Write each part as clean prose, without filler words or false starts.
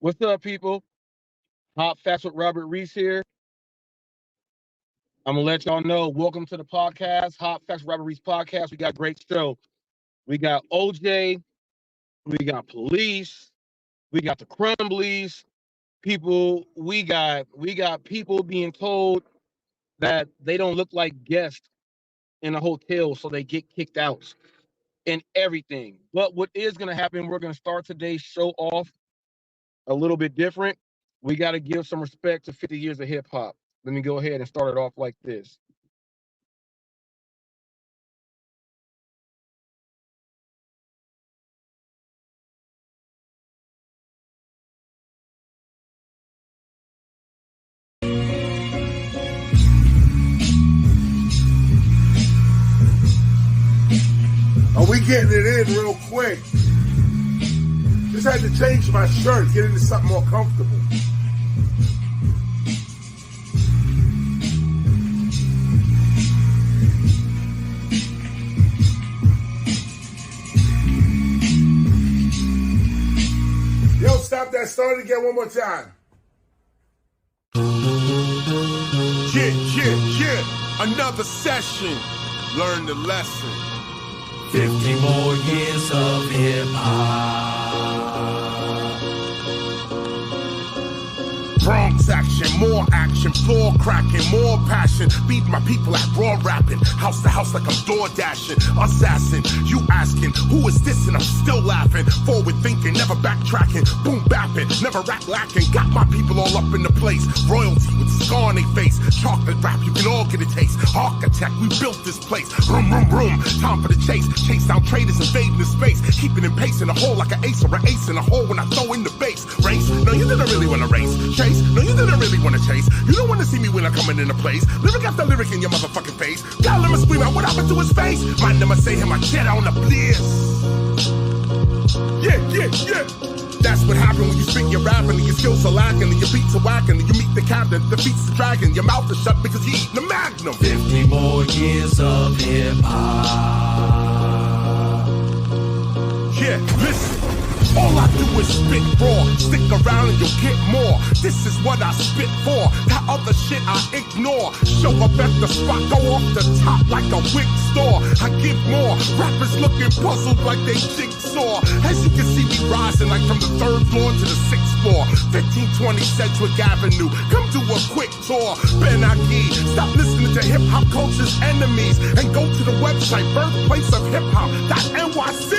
What's up, people? Hot Facts with Robert Reese here. I'm gonna let y'all know. Welcome to the podcast, Hot Facts with Robert Reese podcast. We got a great show. We got OJ, we got police, we got the Crumbleys. People, we got people being told that they don't look like guests in a hotel, so they get kicked out and everything. But what is gonna happen? We're gonna start today's show off a little bit different. We got to give some respect to 50 years of hip hop. Let me go ahead and start it off like this. Are we getting it in real quick? Just had to change my shirt, get into something more comfortable. Yo, stop that. Start it again one more time. Yeah. Another session. Learn the lesson. 50 more years of hip-hop. Bronx action, more action, floor cracking, more passion. Beat my people at raw rapping, house to house like I'm door dashing. Assassin, you asking, who is this? And I'm still laughing. Forward thinking, never backtracking. Boom bapping, never rap lacking. Got my people all up in the place. Royalty with scar on their face. Chocolate rap, you can all get a taste. Architect, we built this place. Room. Time for the chase. Chase down traitors, invading the space. Keeping in pace in a hole like an ace or an ace in a hole when I throw in the base. Race, no, you didn't really want to race. Chase, no, you didn't really want to chase. You don't want to see me when I'm coming into place. Lyric after lyric in your motherfucking face. God, let me scream out what happened to his face. Mind them, I say him, I get on the bliss. Yeah. That's what happened when you spit your rapping and your skills are lacking and your beats are whacking and you meet the captain, defeats the dragon. Your mouth is shut because you eating the magnum. 50 more years of hip-hop. Yeah, listen. All I do is spit raw. Stick around and you'll get more. This is what I spit for. That other shit I ignore. Show up at the spot, go off the top like a wig store. I give more. Rappers looking puzzled like they jigsaw. As you can see me rising like from the 3rd floor to the 6th floor. 1520 Sedgwick Avenue. Come do a quick tour. Ben Aki. Stop listening to hip-hop culture's enemies and go to the website birthplace of hiphop.nyc.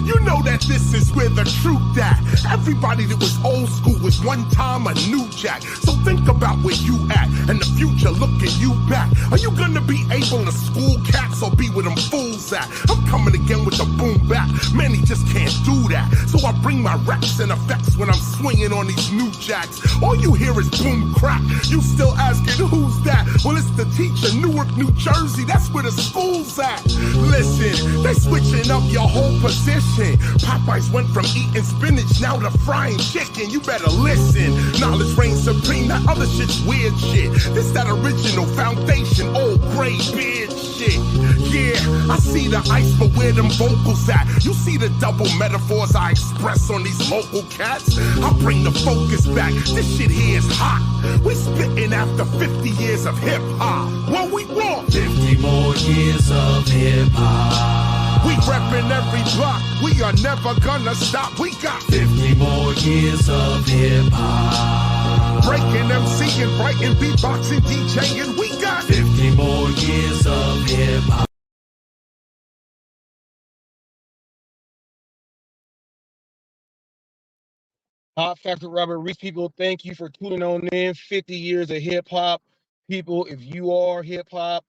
You know that this is where the truth at. Everybody that was old school was one time a new jack. So think about where you at and the future looking you back. Are you gonna be able to school cats or be where them fools at? I'm coming again with the boom bap. Many just can't do that. So I bring my raps and effects when I'm swinging on these new jacks. All you hear is boom crack. You still asking who's that? Well, it's the teacher, Newark, New Jersey. That's where the school's at. Listen, they switching up your whole position. Popeyes went from eating spinach now to frying chicken. You better listen. Knowledge reigns supreme. That other shit's weird shit. This that original foundation, old gray beard shit. Yeah, I see the ice, but where them vocals at? You see the double metaphors I express on these local cats? I bring the focus back. This shit here is hot. We spitting after 50 years of hip hop. What we want? 50 more years of hip-hop. We reppin' every block. We are never gonna stop. We got 50 more years of hip-hop. breaking MCing, writing, beatboxing, DJing. We got 50 more years of hip-hop. Hot Facts with Robert Reese. People, thank you for tuning on in. 50 years of hip hop. People, if you are hip hop,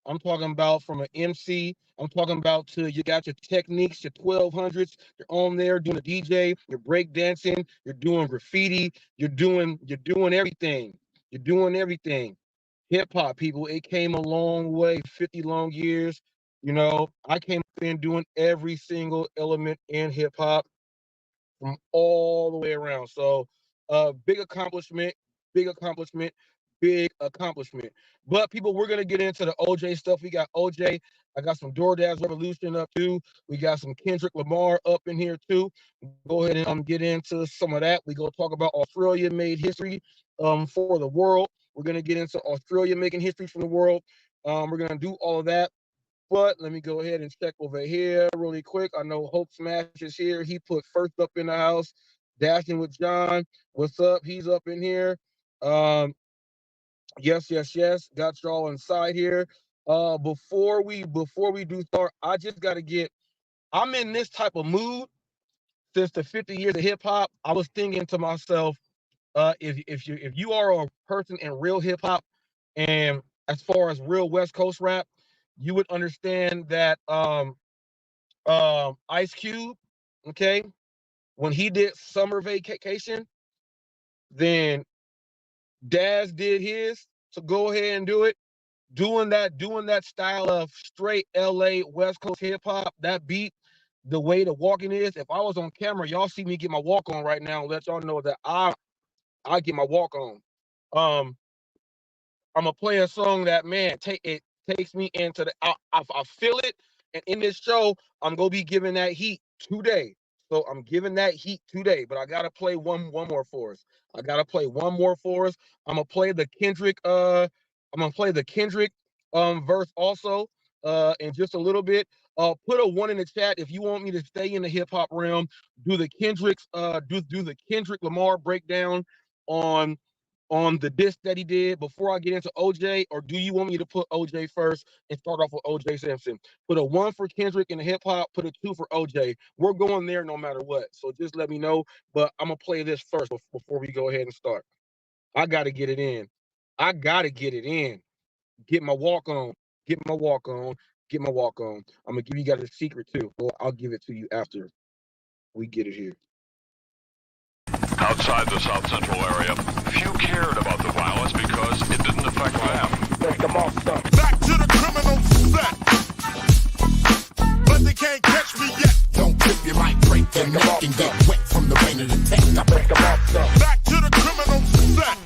I'm talking about from an MC. I'm talking about to you got your techniques, your 1200s. You're on there doing a DJ. You're break dancing. You're doing graffiti. You're doing everything. You're doing everything. Hip hop, people. It came a long way. 50 long years. You know, I came up in doing every single element in hip hop from all the way around. So, big accomplishment. big accomplishment. But people, we're gonna get into the OJ stuff. We got OJ. I got some DoorDash Revolution up too. We got some Kendrick Lamar up in here too. Go ahead and get into some of that. We go talk about Australia made history for the world. We're gonna get into Australia making history from the world. We're gonna do all of that. But let me go ahead and check over here really quick. I know Hope Smash is here. He put first up in the house. Dashing with John. What's up? He's up in here. Yes. Got y'all inside here. Before we do start, I just gotta get. I'm in this type of mood since the 50 years of hip hop. I was thinking to myself, if you are a person in real hip hop, and as far as real West Coast rap, you would understand that Ice Cube, okay, when he did Summer Vacation, then Daz did his, so go ahead and do it. Doing that style of straight LA West Coast hip hop, that beat, the way the walking is. If I was on camera, y'all see me get my walk on right now. Let y'all know that I get my walk on. I'm gonna play a song that, man, takes me into the. I feel it, and in this show, I'm gonna be giving that heat today. So I'm giving that heat today, but I gotta play one more for us. I'm gonna play the Kendrick. I'm gonna play the Kendrick verse also in just a little bit. Put a 1 in the chat if you want me to stay in the hip hop realm. Do the Kendrick's do the Kendrick Lamar breakdown on the disc that he did before I get into OJ, or do you want me to put OJ first and start off with OJ Simpson? Put a 1 for Kendrick in the hip hop, put a 2 for OJ. We're going there no matter what. So just let me know. But I'm gonna play this first before we go ahead and start. I gotta get it in. Get my walk on. I'm gonna give you guys a secret too. Well, I'll give it to you after we get it here. Outside the South Central area, few cared about the violence because it didn't affect them. Back to the criminal set. But they can't catch me yet. Don't trip, you might break your neck and get wet from the rain of the tech. Back to the criminal set.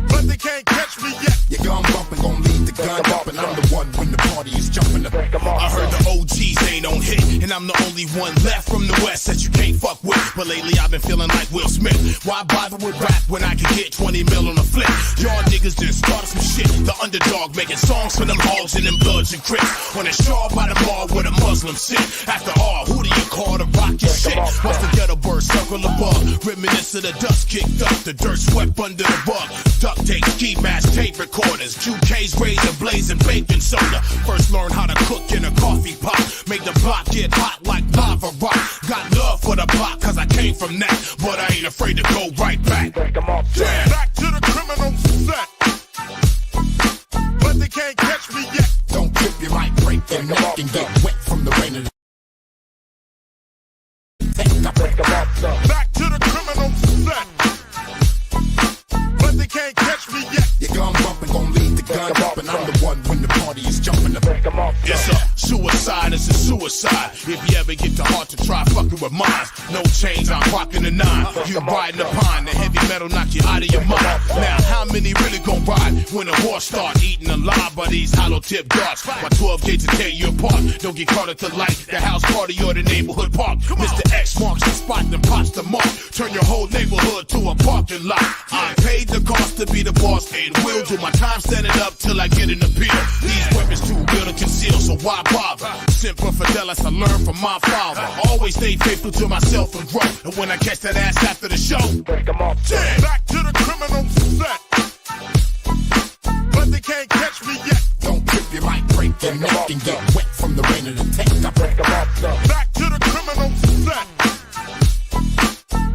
But they can't catch me yet. Your gun bumping gon' lead the gun up, and I'm the one when the party is jumping up. I heard the OGs ain't on hit, and I'm the only one left from the West that you can't fuck with. But lately I've been feeling like Will Smith. Why bother with rap when I can get 20 mil on a flip? Y'all niggas just started some shit. The underdog making songs for them hogs and them bloods and crips. On a straw by the bar where the Muslims sit. After all, who do you call to rock your shit? Watch the ghetto bird circle above. Reminisce of the dust kicked up, the dirt swept under the rug. Duct tape, ski mask, tape recorders, QK's razor blades and baking soda. First learn how to cook in a coffee pot. Make the block get hot like lava rock. Got love for the block cause I came from that, but I ain't afraid to go right back. Damn. Back to the criminal set. But they can't catch me yet. Don't trip, you might break your neck and get wet from the rain of the back to the criminal set. But they can't catch me yet. Your gun bumping gon' lead the gun up, and I'm the one when the party is jumping up. Yes, sir. Suicide is a suicide. If you ever get the heart to try fucking with mine, no change, I'm rocking the 9. You riding the pine, the heavy metal knock you out of your mind. Now, how many really gon' ride when the war start? Eating alive by these hollow tip darts. My 12 gauge to tear you apart. Don't get caught at the light, the house party or the neighborhood park. Mr. X marks the spot and pops the mark. Turn your whole neighborhood to a parking lot. I paid the cost to be the boss and will do my time standing up till I get an appeal. These weapons too real to conceal, so why bother? Semper Fidelis, I learned from my father. Always stay faithful to myself and grow. And when I catch that ass after the show, damn. Back to the criminal set. But they can't catch me yet. Don't trip, you might break your neck and get wet from the rain of the tech. Back to the criminal set.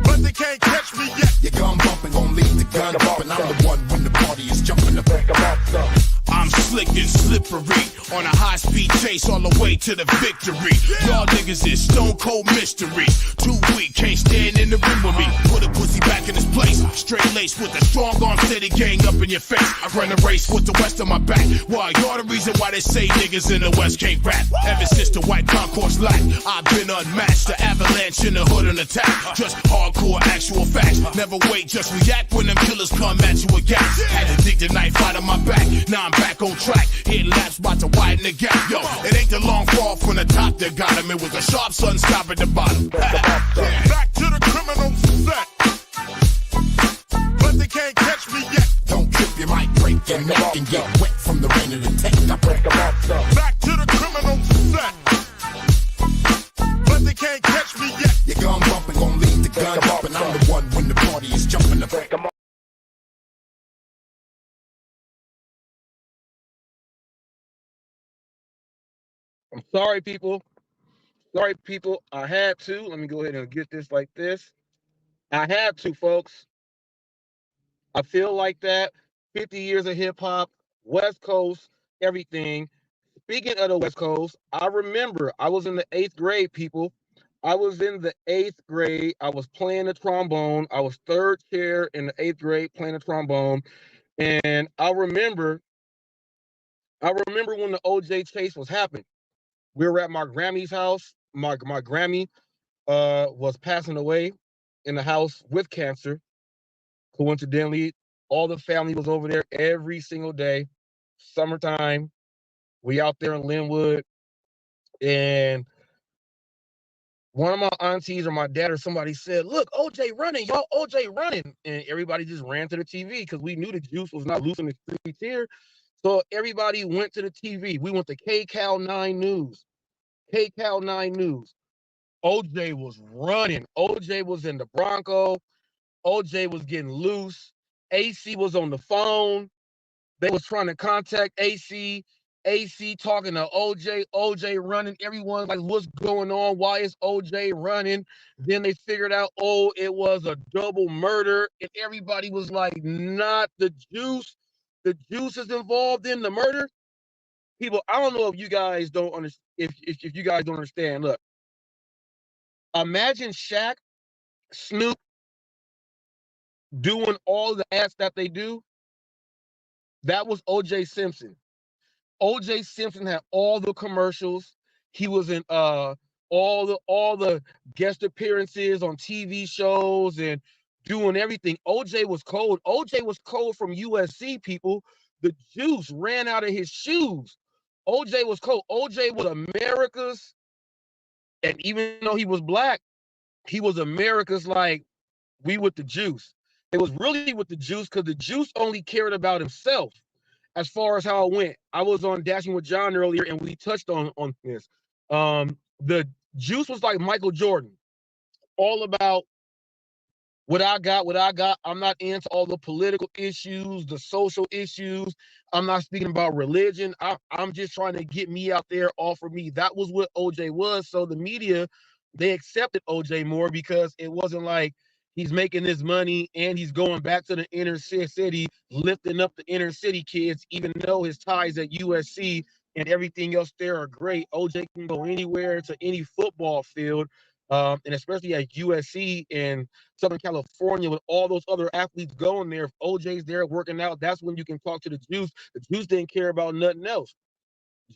But they can't catch me yet. Your gun bumping gon' lead the gun up, and I'm the one when the party is jumping up. I'm slick and slippery on a high-speed chase. case all the way to the victory. Y'all niggas is stone cold mysteries. Too weak, can't stand in the room with me. Put a pussy back in his place. Straight lace with a strong arm city gang up in your face. I run a race with the west on my back. Why? You're the reason why they say niggas in the west can't rap. Ever since the white concourse lack, I've been unmatched. The avalanche in the hood and attack. Just hardcore actual facts. Never wait, just react when them killers come at you with gas. Had to dig the knife out of my back. Now I'm back on track. Hitting laps about to widen the gap. Yo, it ain't the long fall from the top that got him. It was a sharp sun stop at the bottom. Back to the criminal set. But they can't catch me yet. Don't trip, you might break your neck and get wet from the rain of the tech. I break them off, though. Back to the criminal set. But they can't catch me yet. Your gun bumping gon' leave the gun up, and I'm the one when the party is jumping to break them off. I'm sorry, people. Sorry, people. I had to. Let me go ahead and get this like this. I had to, folks. I feel like that. 50 years of hip hop, West Coast, everything. Speaking of the West Coast, I remember I was in the 8th grade, people. I was in the 8th grade. I was playing the trombone. I was third chair in the 8th grade playing the trombone. And I remember when the OJ chase was happening. We were at my Grammy's house. My Grammy was passing away in the house with cancer. Coincidentally, all the family was over there every single day. Summertime, we out there in Linwood, and one of my aunties or my dad or somebody said, "Look, OJ running, y'all, OJ running," and everybody just ran to the TV because we knew the juice was not loose in the streets here. So everybody went to the TV. We went to KCAL 9 News. KCAL 9 News. OJ was running. OJ was in the Bronco. OJ was getting loose. AC was on the phone. They was trying to contact AC. AC talking to OJ. OJ running. Everyone like, what's going on? Why is OJ running? Then they figured out, oh, it was a double murder. And everybody was like, not the juice. The juice is involved in the murder. People, I don't know if you guys don't understand. If you guys don't understand, look. Imagine Shaq, Snoop doing all the ads that they do. That was O.J. Simpson. O.J. Simpson had all the commercials. He was in all the guest appearances on TV shows and doing everything. O.J. was cold. O.J. was cold from USC, people. The juice ran out of his shoes. O.J. was cold. O.J. was America's, and even though he was black, he was America's, like, we with the juice. It was really with the juice because the juice only cared about himself as far as how it went. I was on Dashing with John earlier, and we touched on this. The juice was like Michael Jordan, all about what I got. I'm not into all the political issues, the social issues. I'm not speaking about religion. I'm just trying to get me out there, all for me. That was what OJ was. So the media, they accepted OJ more because it wasn't like he's making this money and he's going back to the inner city, lifting up the inner city kids, even though his ties at USC and everything else there are great. OJ can go anywhere to any football field, and especially at USC in Southern California with all those other athletes going there. If OJ's there working out, that's when you can talk to the Juice. The Juice didn't care about nothing else.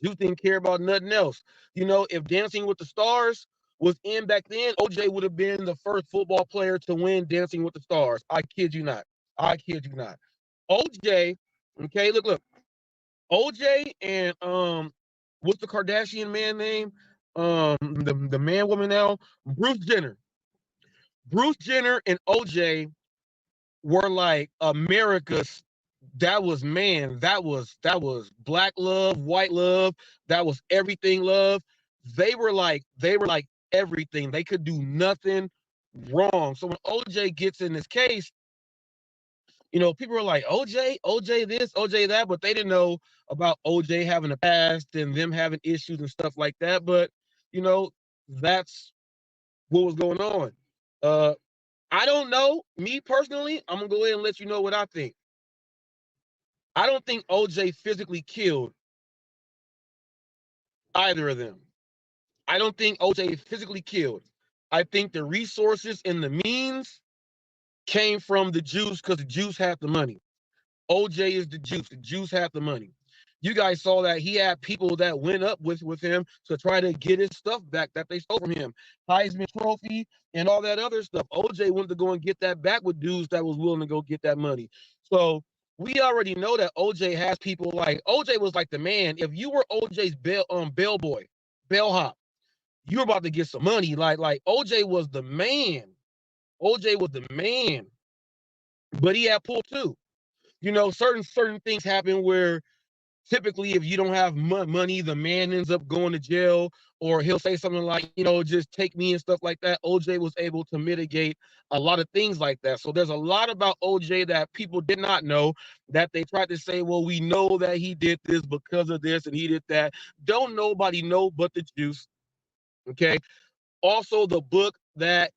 Juice didn't care about nothing else. You know, if Dancing with the Stars was in back then, OJ would have been the first football player to win Dancing with the Stars. I kid you not. I kid you not. OJ, okay, look. OJ and what's the Kardashian man name? The man woman now, Bruce Jenner. Bruce Jenner and OJ were like America's. That was black love, white love. That was everything love. They were like everything. They could do nothing wrong. So when OJ gets in this case, you know, people are like, OJ this, OJ that, but they didn't know about OJ having a past and them having issues and stuff like that. But, you know, that's what was going on. I don't know. Me personally, I'm going to go ahead and let you know what I think. I don't think OJ physically killed Either of them. I don't think OJ is physically killed. I think the resources and the means came from the Jews because the Jews have the money. OJ is the juice. The Jews have the money. You guys saw that he had people that went up with him to try to get his stuff back that they stole from him. Heisman Trophy and all that other stuff. OJ went to go and get that back with dudes that was willing to go get that money. So we already know that OJ has people like OJ was like the man. If you were OJ's bellboy, bellhop, you were about to get some money. Like OJ was the man. OJ was the man. But he had pull too. You know, certain things happen where typically if you don't have money, the man ends up going to jail, or he'll say something like, you know, just take me and stuff like that. OJ was able to mitigate a lot of things like that. So there's a lot about OJ that people did not know, that they tried to say, well, we know that he did this because of this and he did that. Don't nobody know but the juice. Okay. Also, the book that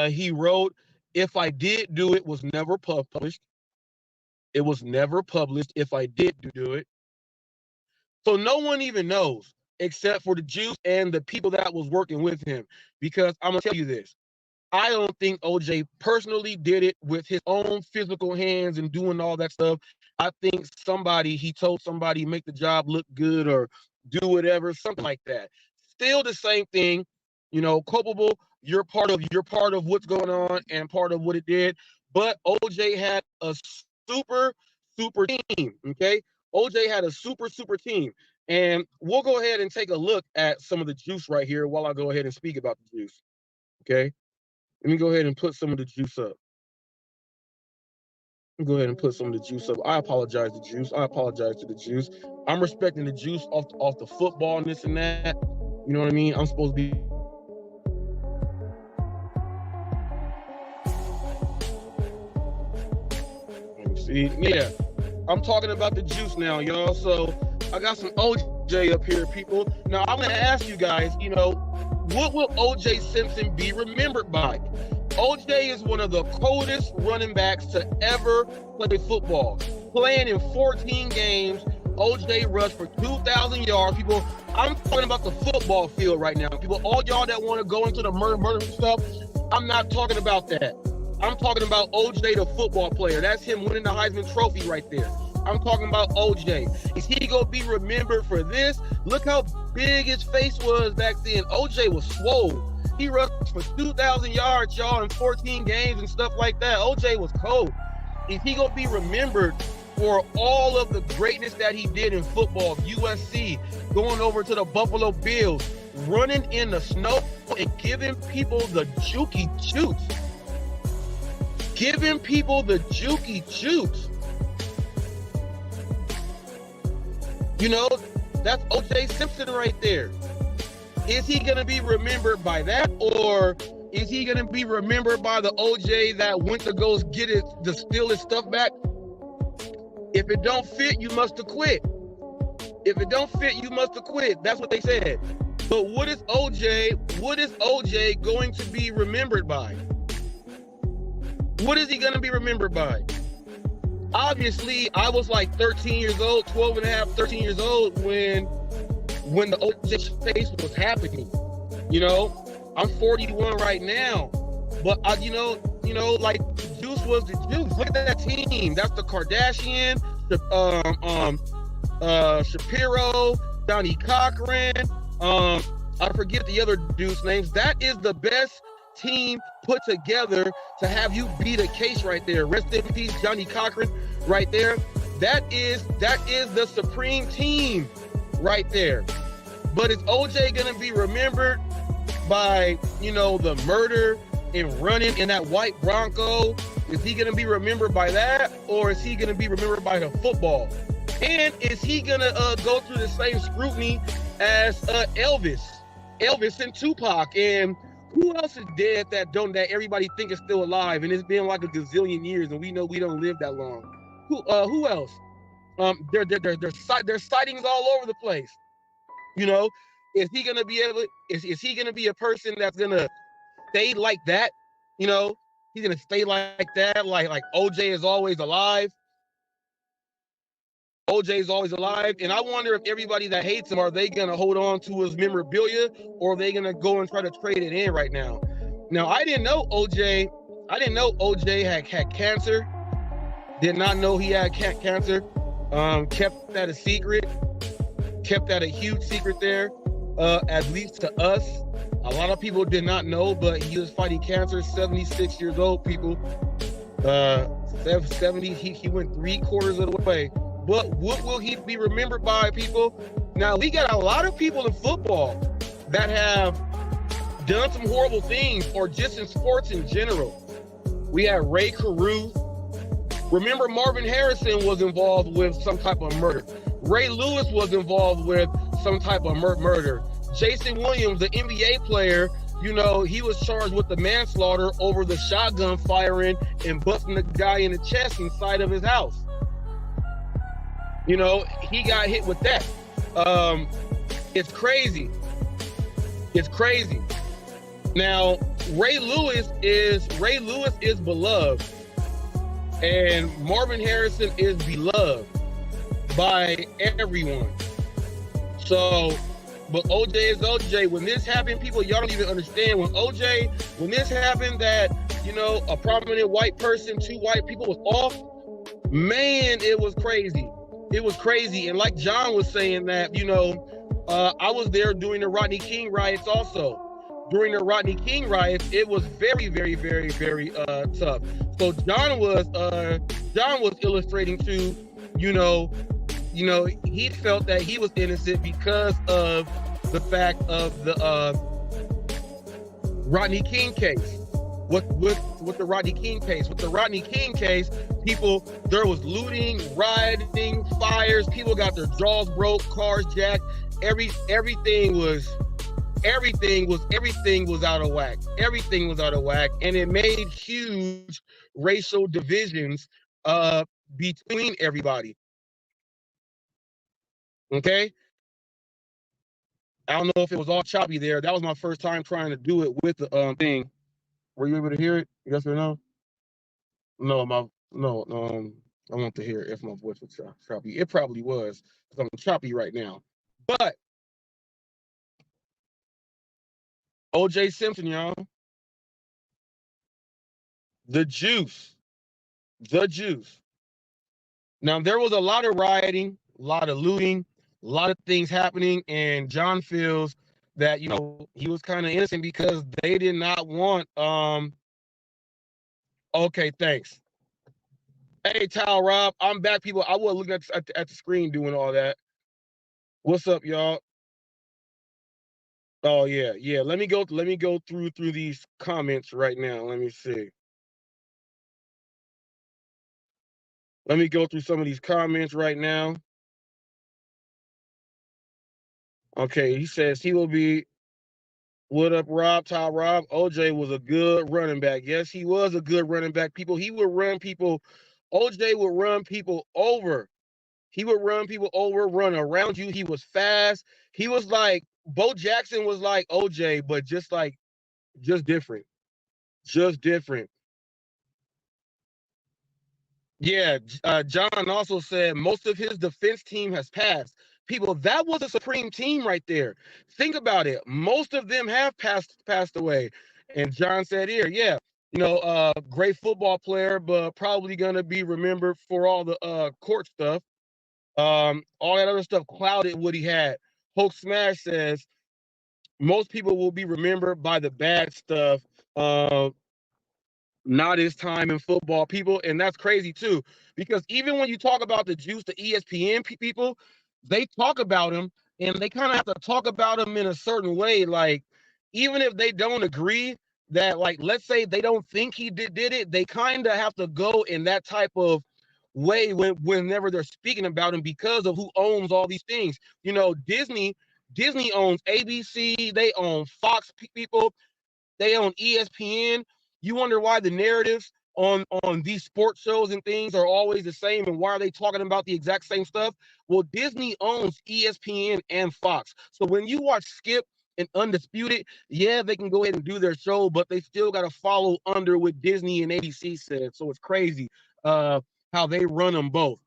he wrote, If I Did Do It, was never published. It was never published if I did do it. So no one even knows except for the Jews and the people that was working with him. Because I'm going to tell you this. I don't think OJ personally did it with his own physical hands and doing all that stuff. I think he told somebody make the job look good or do whatever, something like that. Still the same thing, you know, culpable. You're part of what's going on and part of what it did. But OJ had a super team. Okay, OJ had a super team, and we'll go ahead and take a look at some of the juice right here while I go ahead and speak about the juice. Okay, let me go ahead and put some of the juice up. Go ahead and put some of the juice up. I apologize to juice. I apologize to the juice. I'm respecting the juice off the football and this and that. You know what I mean? I'm supposed to be. See, yeah, I'm talking about the juice now, y'all. So I got some OJ up here, people. Now I'm gonna ask you guys, you know, what will OJ Simpson be remembered by? OJ is one of the coldest running backs to ever play football. Playing in 14 games, OJ rushed for 2,000 yards. People, I'm talking about the football field right now. People, all y'all that want to go into the murder stuff, I'm not talking about that. I'm talking about OJ, the football player. That's him winning the Heisman Trophy right there. I'm talking about OJ. Is he going to be remembered for this? Look how big his face was back then. OJ was swole. He rushed for 2,000 yards, y'all, in 14 games and stuff like that. OJ was cold. Is he going to be remembered for all of the greatness that he did in football, USC, going over to the Buffalo Bills, running in the snow and giving people the jukey juice? Giving people the jukey juice. You know, that's OJ Simpson right there. Is he going to be remembered by that, or is he going to be remembered by the OJ that went to go get it, to steal his stuff back? If it don't fit, you must have quit. If it don't fit, you must have quit. That's what they said. But what is OJ going to be remembered by? What is he going to be remembered by? Obviously, I was like 13 years old, 12 and a half, 13 years old when the OJ face was happening. You know, I'm 41 right now. But, you know, like, Juice was the Juice. Look at that team. That's the Kardashian, Shapiro, Johnny Cochran. I forget the other dude's names. That is the best team put together to have you beat a case right there. Rest in peace, Johnny Cochran, right there. That is the supreme team right there. But is OJ gonna be remembered by, you know, the murder and running in that white Bronco? Is he gonna be remembered by that, or is he gonna be remembered by the football? And is he gonna go through the same scrutiny as Elvis and Tupac, and who else is dead that everybody think is still alive, and it's been like a gazillion years, and we know we don't live that long? Who else? There's sightings all over the place. You know, is he gonna be able? Is he gonna be a person that's gonna stay like that? You know, he's gonna stay like that, like OJ is always alive. OJ's always alive, and I wonder if everybody that hates him, are they gonna hold on to his memorabilia, or are they gonna go and try to trade it in right now? Now, I didn't know OJ had cancer. Did not know he had cancer. Kept that a secret. Kept that a huge secret there, at least to us. A lot of people did not know, but he was fighting cancer. 76 years old, people. 70. He went 3/4 of the way. But what will he be remembered by, people? Now, we got a lot of people in football that have done some horrible things, or just in sports in general. We had Ray Caruth. Remember, Marvin Harrison was involved with some type of murder. Ray Lewis was involved with some type of murder. Jason Williams, the NBA player, he was charged with the manslaughter over the shotgun firing and busting the guy in the chest inside of his house. He got hit with that. It's crazy. It's crazy. Now, Ray Lewis is beloved, and Marvin Harrison is beloved by everyone. So, but OJ is OJ. When this happened, people, y'all don't even understand. When this happened, that a prominent white person, 2 white people was off, man, it was crazy. It was crazy. And like John was saying that, I was there during the Rodney King riots also. During the Rodney King riots, it was very, very, very, very tough. So John was illustrating too, he felt that he was innocent because of the fact of the Rodney King case. With the Rodney King case. With the Rodney King case, there was looting, rioting, fires, people got their jaws broke, cars jacked, everything was out of whack. Everything was out of whack, and it made huge racial divisions between everybody. Okay? I don't know if it was all choppy there. That was my first time trying to do it with the thing. Were you able to hear it? Yes or no? No, I want to hear if my voice was choppy. It probably was, because I'm choppy right now. But O.J. Simpson, y'all. The juice. Now, there was a lot of rioting, a lot of looting, a lot of things happening, and John feels that, he was kind of innocent because they did not want, okay, thanks. Hey, Tal Rob, I'm back, people. I was looking at the screen doing all that. What's up, y'all? Oh, yeah. Let me go through these comments right now. Let me see. Let me go through some of these comments right now. Okay, he says he will be. What up, Rob? Ty Rob. OJ was a good running back. Yes, he was a good running back. People, he would run people. OJ would run people over. He would run people over, run around you. He was fast. He was like, Bo Jackson was like OJ, but just different. Just different. Yeah, John also said most of his defense team has passed. People, that was a supreme team right there. Think about it. Most of them have passed away. And John said here, yeah, great football player, but probably going to be remembered for all the court stuff. All that other stuff clouded what he had. Hulk Smash says most people will be remembered by the bad stuff, not his time in football, people. And that's crazy too, because even when you talk about the juice, the ESPN people, they talk about him, and they kind of have to talk about him in a certain way. Like, even if they don't agree that, like, let's say they don't think he did it, they kind of have to go in that type of way whenever they're speaking about him, because of who owns all these things. Disney owns ABC, they own Fox, people, they own ESPN. You wonder why the narratives on these sports shows and things are always the same, and why are they talking about the exact same stuff? Well, Disney owns ESPN and Fox. So when you watch Skip and Undisputed, yeah, they can go ahead and do their show, but they still got to follow under what Disney and ABC said. So it's crazy how they run them both.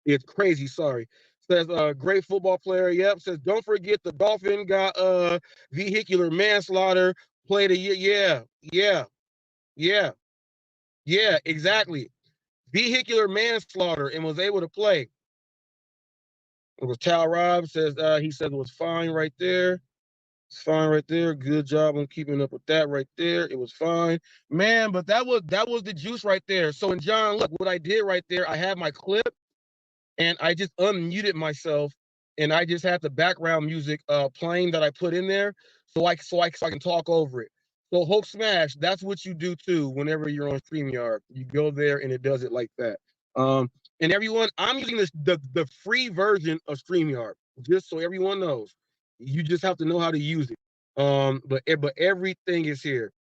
It's crazy. Sorry. Says great football player. Yep. Says don't forget the Dolphin got vehicular manslaughter. Played a year. Yeah. Exactly. Vehicular manslaughter and was able to play. It was Tal Rob says he said it was fine right there. It's fine right there. Good job on keeping up with that right there. It was fine, man. But that was the juice right there. So, and John, look what I did right there. I had my clip, and I just unmuted myself, and I just had the background music playing that I put in there, so I can talk over it. So, Hulk Smash, that's what you do too. Whenever you're on StreamYard, you go there and it does it like that. And everyone, I'm using the free version of StreamYard, just so everyone knows. You just have to know how to use it. But everything is here.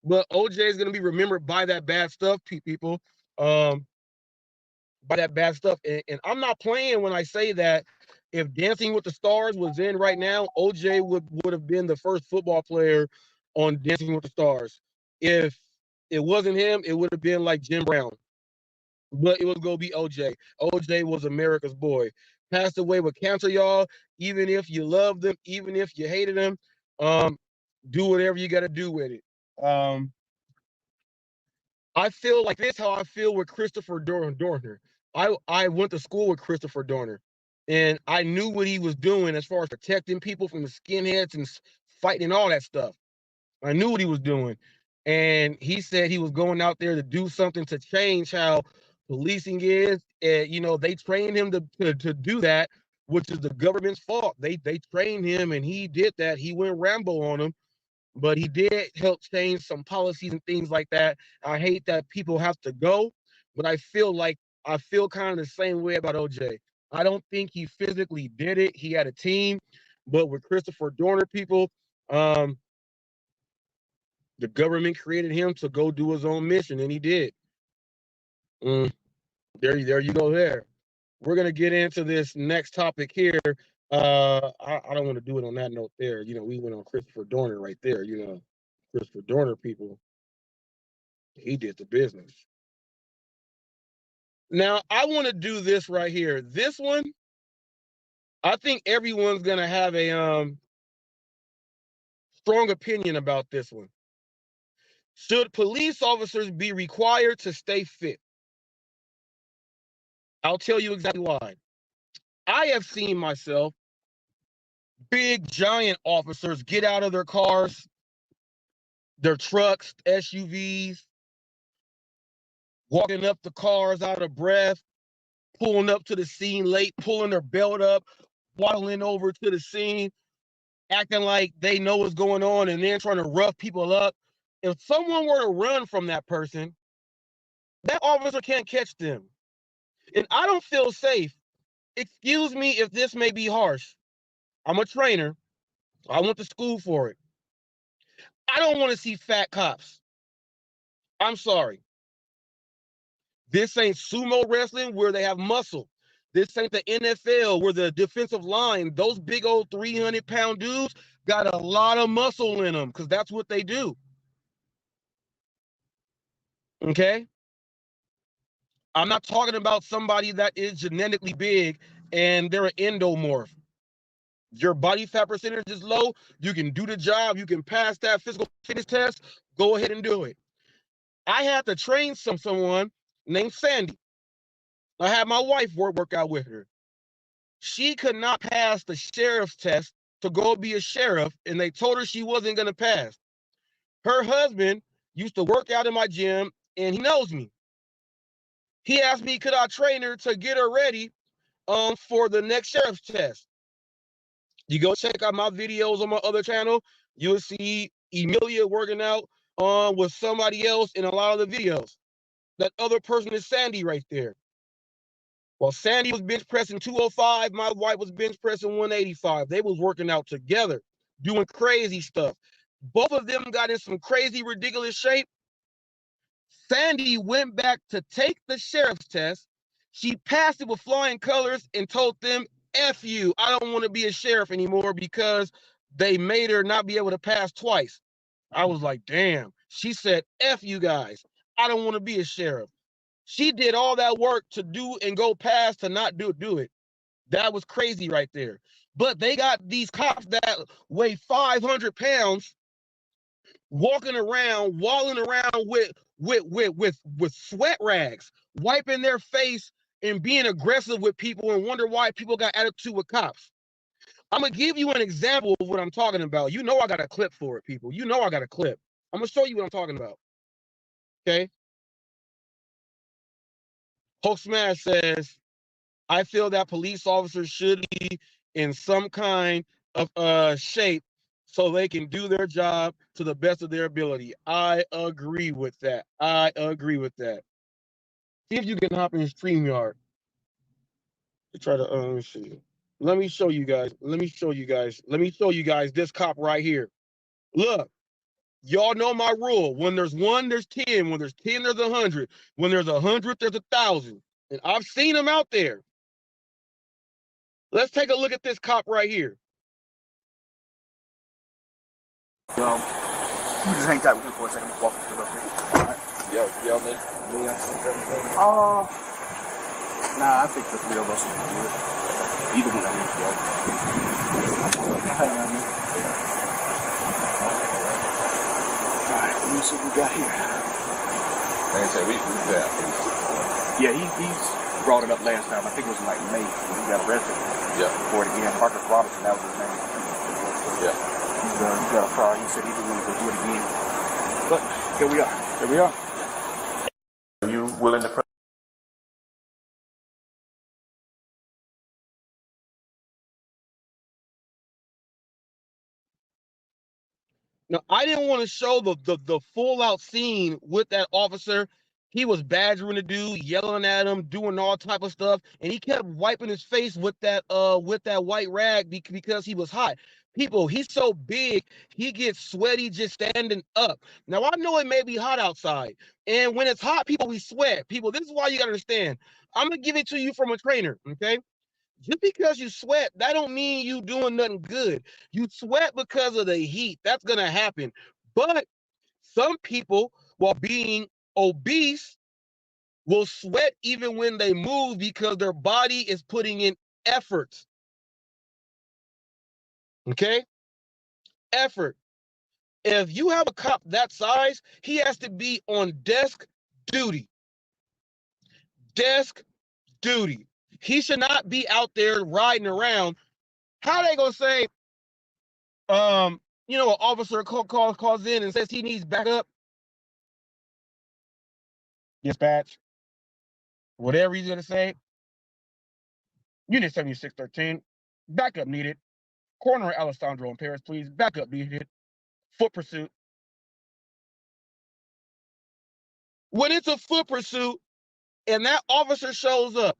But OJ is gonna be remembered by that bad stuff, people. By that bad stuff. And I'm not playing when I say that if Dancing with the Stars was in right now, OJ would have been the first football player on Dancing with the Stars. If it wasn't him, it would have been like Jim Brown. But it was gonna be OJ. OJ was America's boy. Passed away with cancer, y'all. Even if you loved him, even if you hated him, do whatever you gotta do with it. I feel like this how I feel with Christopher Dorner. I went to school with Christopher Dorner, and I knew what he was doing as far as protecting people from the skinheads and fighting and all that stuff. I knew what he was doing, and he said he was going out there to do something to change how policing is. And they trained him to do that, which is the government's fault. They trained him, and he did that. He went Rambo on them, but he did help change some policies and things like that. I hate that people have to go, but I feel kind of the same way about OJ. I don't think he physically did it. He had a team, but with Christopher Dorner, people, the government created him to go do his own mission, and he did. There you go. There. We're gonna get into this next topic here. I don't want to do it on that note there. We went on Christopher Dorner right there. Christopher Dorner, people, he did the business. Now, I want to do this right here. This one, I think everyone's going to have a strong opinion about this one. Should police officers be required to stay fit? I'll tell you exactly why. I have seen myself, big, giant officers get out of their cars, their trucks, SUVs, walking up the cars out of breath, pulling up to the scene late, pulling their belt up, waddling over to the scene, acting like they know what's going on, and then trying to rough people up. If someone were to run from that person, that officer can't catch them. And I don't feel safe. Excuse me if this may be harsh. I'm a trainer. I went to school for it. I don't want to see fat cops. I'm sorry. This ain't sumo wrestling where they have muscle. This ain't the NFL where the defensive line, those big old 300-pound dudes, got a lot of muscle in them because that's what they do. Okay? I'm not talking about somebody that is genetically big and they're an endomorph. Your body fat percentage is low. You can do the job. You can pass that physical fitness test. Go ahead and do it. I had to train someone named Sandy. I had my wife work out with her. She could not pass the sheriff's test to go be a sheriff, and they told her she wasn't going to pass. Her husband used to work out in my gym, and he knows me. He asked me, could I train her to get her ready for the next sheriff's test? You go check out my videos on my other channel, you'll see Emilia working out with somebody else in a lot of the videos. That other person is Sandy right there. While Sandy was bench pressing 205, my wife was bench pressing 185. They was working out together, doing crazy stuff. Both of them got in some crazy, ridiculous shape. Sandy went back to take the sheriff's test. She passed it with flying colors and told them, F you, I don't want to be a sheriff anymore because they made her not be able to pass twice. I was like, damn. She said, F you guys, I don't want to be a sheriff. She did all that work to do and go past to not do it. That was crazy right there. But they got these cops that weigh 500 pounds walking around, walling around with sweat rags, wiping their face and being aggressive with people, and wonder why people got attitude with cops. I'm gonna give you an example of what I'm talking about. You know I got a clip for it, people. You know I got a clip. I'm gonna show you what I'm talking about. Okay. Hulk Smash says, I feel that police officers should be in some kind of shape so they can do their job to the best of their ability. I agree with that. I agree with that. See if you can hop in StreamYard to try to let me see. Let me show you guys. Let me show you guys. Let me show you guys this cop right here. Look, y'all know my rule. When there's 1, there's 10. When there's 10, there's 100. When there's 100, there's 1,000. And I've seen them out there. Let's take a look at this cop right here. Yo, you just hang tight with me for a second. Walk through real quick. All right. Yo, man. Nah, I think the 3 of us will do it. Either one of us, yo. Alright, let me see what we got here. Like I said, we got. Yeah, he's brought it up last time. I think it was in like May when he got arrested. Yeah. For it again. Marcus Robinson, that was his name. Yeah. He got a prior. He said he didn't want to go do it again. But here we are. Here we are. Are you willing to? Now, I didn't want to show the full out scene with that officer. He was badgering the dude, yelling at him, doing all type of stuff, and he kept wiping his face with that white rag because he was hot. People, he's so big, he gets sweaty just standing up. Now, I know it may be hot outside, and when it's hot, people, we sweat. People, this is why you got to understand. I'm going to give it to you from a trainer, okay? Just because you sweat, that don't mean you doing nothing good. You sweat because of the heat. That's going to happen. But some people, while being obese, will sweat even when they move because their body is putting in effort. Okay? Effort. If you have a cop that size, he has to be on desk duty. Desk duty. He should not be out there riding around. How they gonna say, an officer calls in and says he needs backup? Dispatch. Whatever he's gonna say. Unit 7613. Backup needed. Corner Alessandro in Paris, please. Backup needed. Foot pursuit. When it's a foot pursuit and that officer shows up,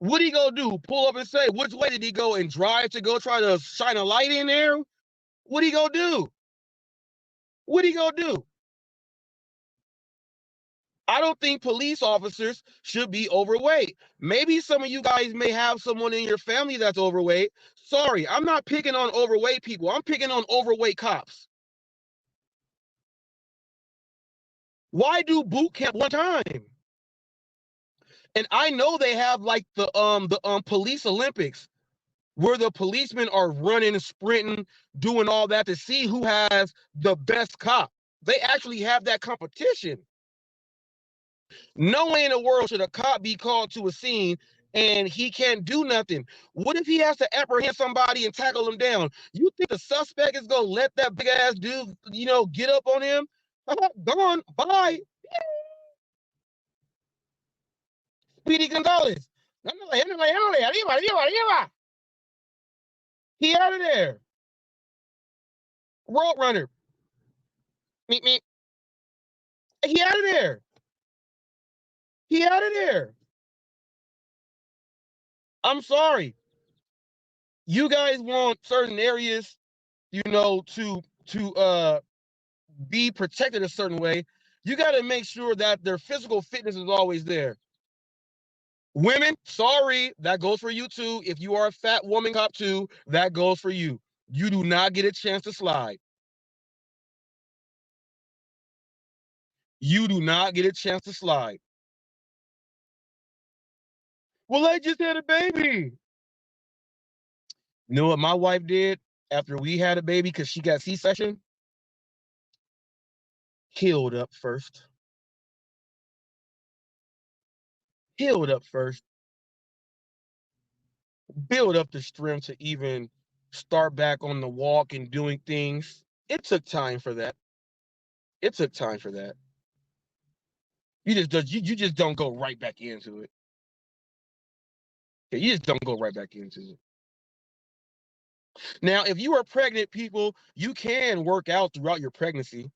what he gonna do? Pull up and say, which way did he go, and drive to go try to shine a light in there? What he gonna do? What he gonna do? I don't think police officers should be overweight. Maybe some of you guys may have someone in your family that's overweight. Sorry, I'm not picking on overweight people. I'm picking on overweight cops. Why do boot camp one time? And I know they have like the police Olympics where the policemen are running, sprinting, doing all that to see who has the best cop. They actually have that competition. No way in the world should a cop be called to a scene and he can't do nothing. What if he has to apprehend somebody and tackle him down? You think the suspect is gonna let that big ass dude, get up on him? Gone, bye. Speedy Gonzalez. He out of there. Road runner. Meet me. He out of there. He out of there. I'm sorry. You guys want certain areas, to be protected a certain way. You got to make sure that their physical fitness is always there. Women, sorry, that goes for you too. If you are a fat woman cop too, that goes for you. You do not get a chance to slide. You do not get a chance to slide. Well, I just had a baby. You know what my wife did after we had a baby because she got C-section? Healed up first. Healed up first. Build up the strength to even start back on the walk and doing things. It took time for that. It took time for that. You just don't go right back into it. Yeah, you just don't go right back into it. Now, if you are pregnant, people, you can work out throughout your pregnancy.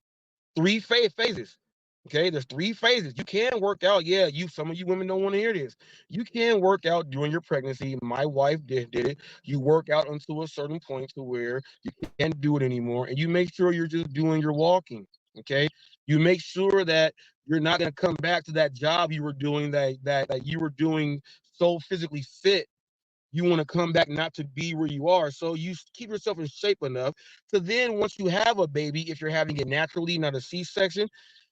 3 phases. Okay, there's 3 phases. You can work out. Yeah, some of you women don't want to hear this. You can work out during your pregnancy. My wife did it. You work out until a certain point to where you can't do it anymore, and you make sure you're just doing your walking. Okay, you make sure that you're not going to come back to that job you were doing that you were doing so physically fit. You want to come back not to be where you are. So you keep yourself in shape enough to then once you have a baby, if you're having it naturally, not a C-section,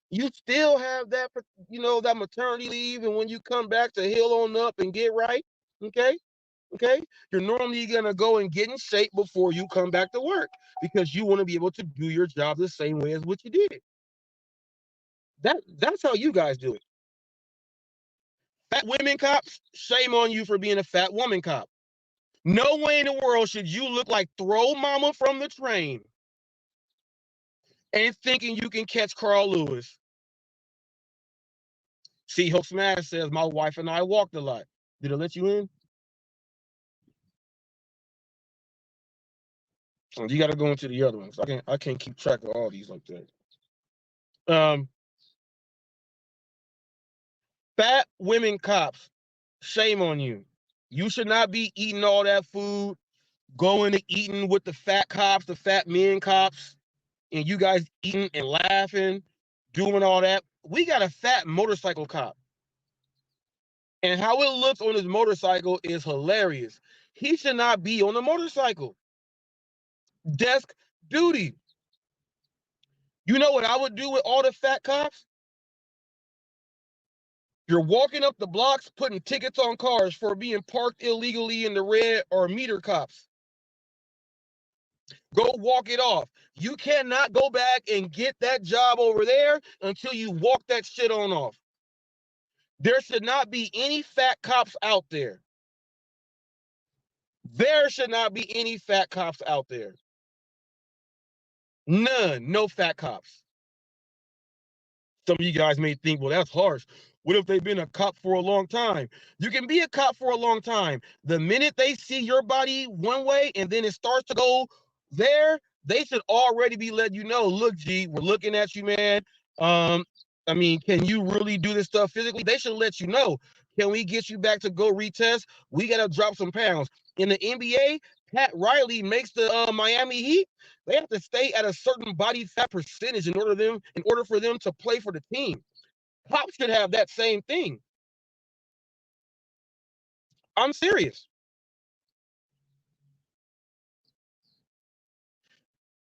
you still have that, that maternity leave. And when you come back to heal on up and get right, okay, you're normally going to go and get in shape before you come back to work because you want to be able to do your job the same way as what you did. That's how you guys do it. Fat women cops, shame on you for being a fat woman cop. No way in the world should you look like Throw Mama from the Train and thinking you can catch Carl Lewis. See, Hope Smash says, my wife and I walked a lot. Did it let you in? Oh, you got to go into the other ones. I can't keep track of all these like that. Fat women cops, shame on you. You should not be eating all that food, going and eating with the fat cops, the fat men cops, and you guys eating and laughing, doing all that. We got a fat motorcycle cop. And how it looks on his motorcycle is hilarious. He should not be on the motorcycle. Desk duty. You know what I would do with all the fat cops? You're walking up the blocks, putting tickets on cars for being parked illegally in the red or meter cops. Go walk it off. You cannot go back and get that job over there until you walk that shit on off. There should not be any fat cops out there. There should not be any fat cops out there. None. No fat cops. Some of you guys may think, well, that's harsh. What if they've been a cop for a long time? You can be a cop for a long time. The minute they see your body one way and then it starts to go there, they should already be letting you know, look, G, we're looking at you, man. Can you really do this stuff physically? They should let you know. Can we get you back to go retest? We got to drop some pounds. In the NBA, Pat Riley makes the Miami Heat. They have to stay at a certain body fat percentage in order for them to play for the team. Cops should have that same thing. I'm serious.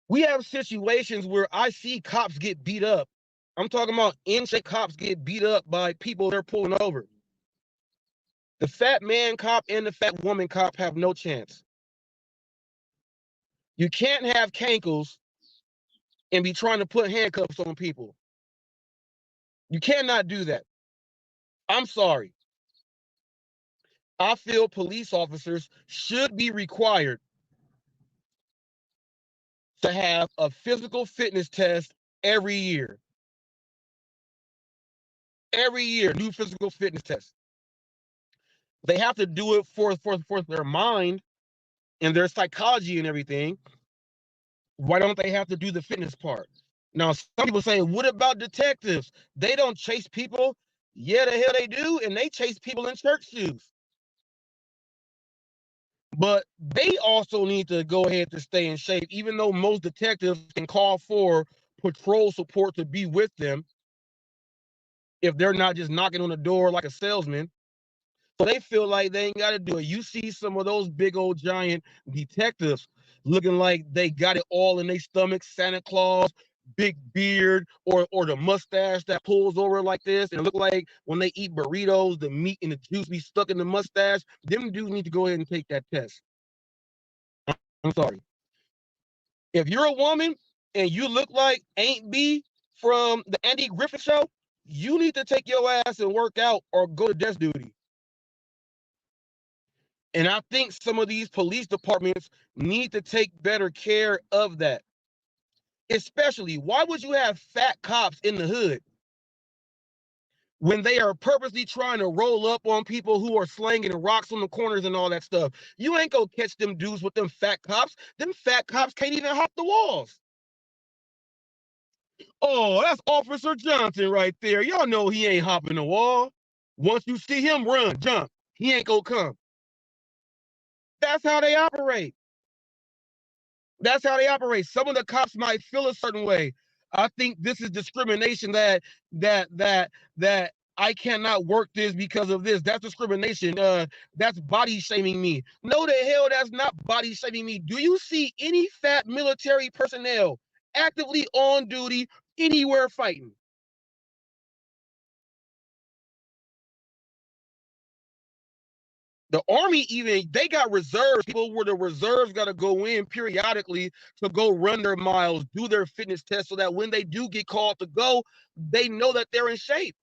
We have situations where I see cops get beat up. I'm talking about in-shape cops get beat up by people they're pulling over. The fat man cop and the fat woman cop have no chance. You can't have cankles and be trying to put handcuffs on people. You cannot do that. I'm sorry. I feel police officers should be required to have a physical fitness test every year. Every year, new physical fitness test. They have to do it for their mind and their psychology and everything. Why don't they have to do the fitness part? Now, some people say, what about detectives? They don't chase people. Yeah, the hell they do, and they chase people in church shoes. But they also need to go ahead to stay in shape, even though most detectives can call for patrol support to be with them if they're not just knocking on the door like a salesman. So they feel like they ain't got to do it. You see some of those big old giant detectives looking like they got it all in their stomach, Santa Claus, big beard or the mustache that pulls over like this, and it look like when they eat burritos, the meat and the juice be stuck in the mustache. Them dudes need to go ahead and take that test. I'm sorry. If you're a woman and you look like Aunt B from the Andy Griffith Show, you need to take your ass and work out or go to desk duty. And I think some of these police departments need to take better care of that. Especially, why would you have fat cops in the hood when they are purposely trying to roll up on people who are slanging rocks on the corners and all that stuff? You ain't gonna catch them dudes with them fat cops. Them fat cops can't even hop the walls. Oh, that's Officer Johnson right there. Y'all know he ain't hopping the wall. Once you see him, run, jump. He ain't gonna come. That's how they operate. That's how they operate. Some of the cops might feel a certain way. I think this is discrimination that I cannot work this because of this. That's discrimination. That's body shaming me. No, the hell, that's not body shaming me. Do you see any fat military personnel actively on duty anywhere fighting? The Army, even, they got reserves, people where the reserves got to go in periodically to go run their miles, do their fitness tests, so that when they do get called to go, they know that they're in shape.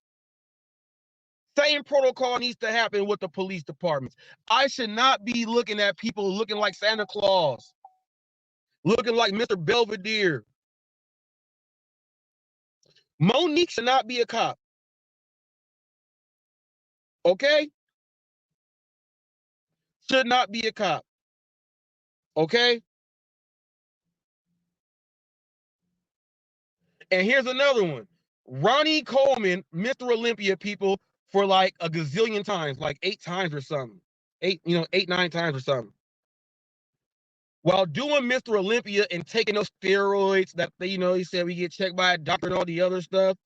Same protocol needs to happen with the police departments. I should not be looking at people looking like Santa Claus, looking like Mr. Belvedere. Monique should not be a cop. Okay? Should not be a cop. Okay? And here's another one. Ronnie Coleman, Mr. Olympia, people, for like a gazillion times, like 8 times or something. 8, 9 times or something. While doing Mr. Olympia and taking those steroids that he said we get checked by a doctor and all the other stuff,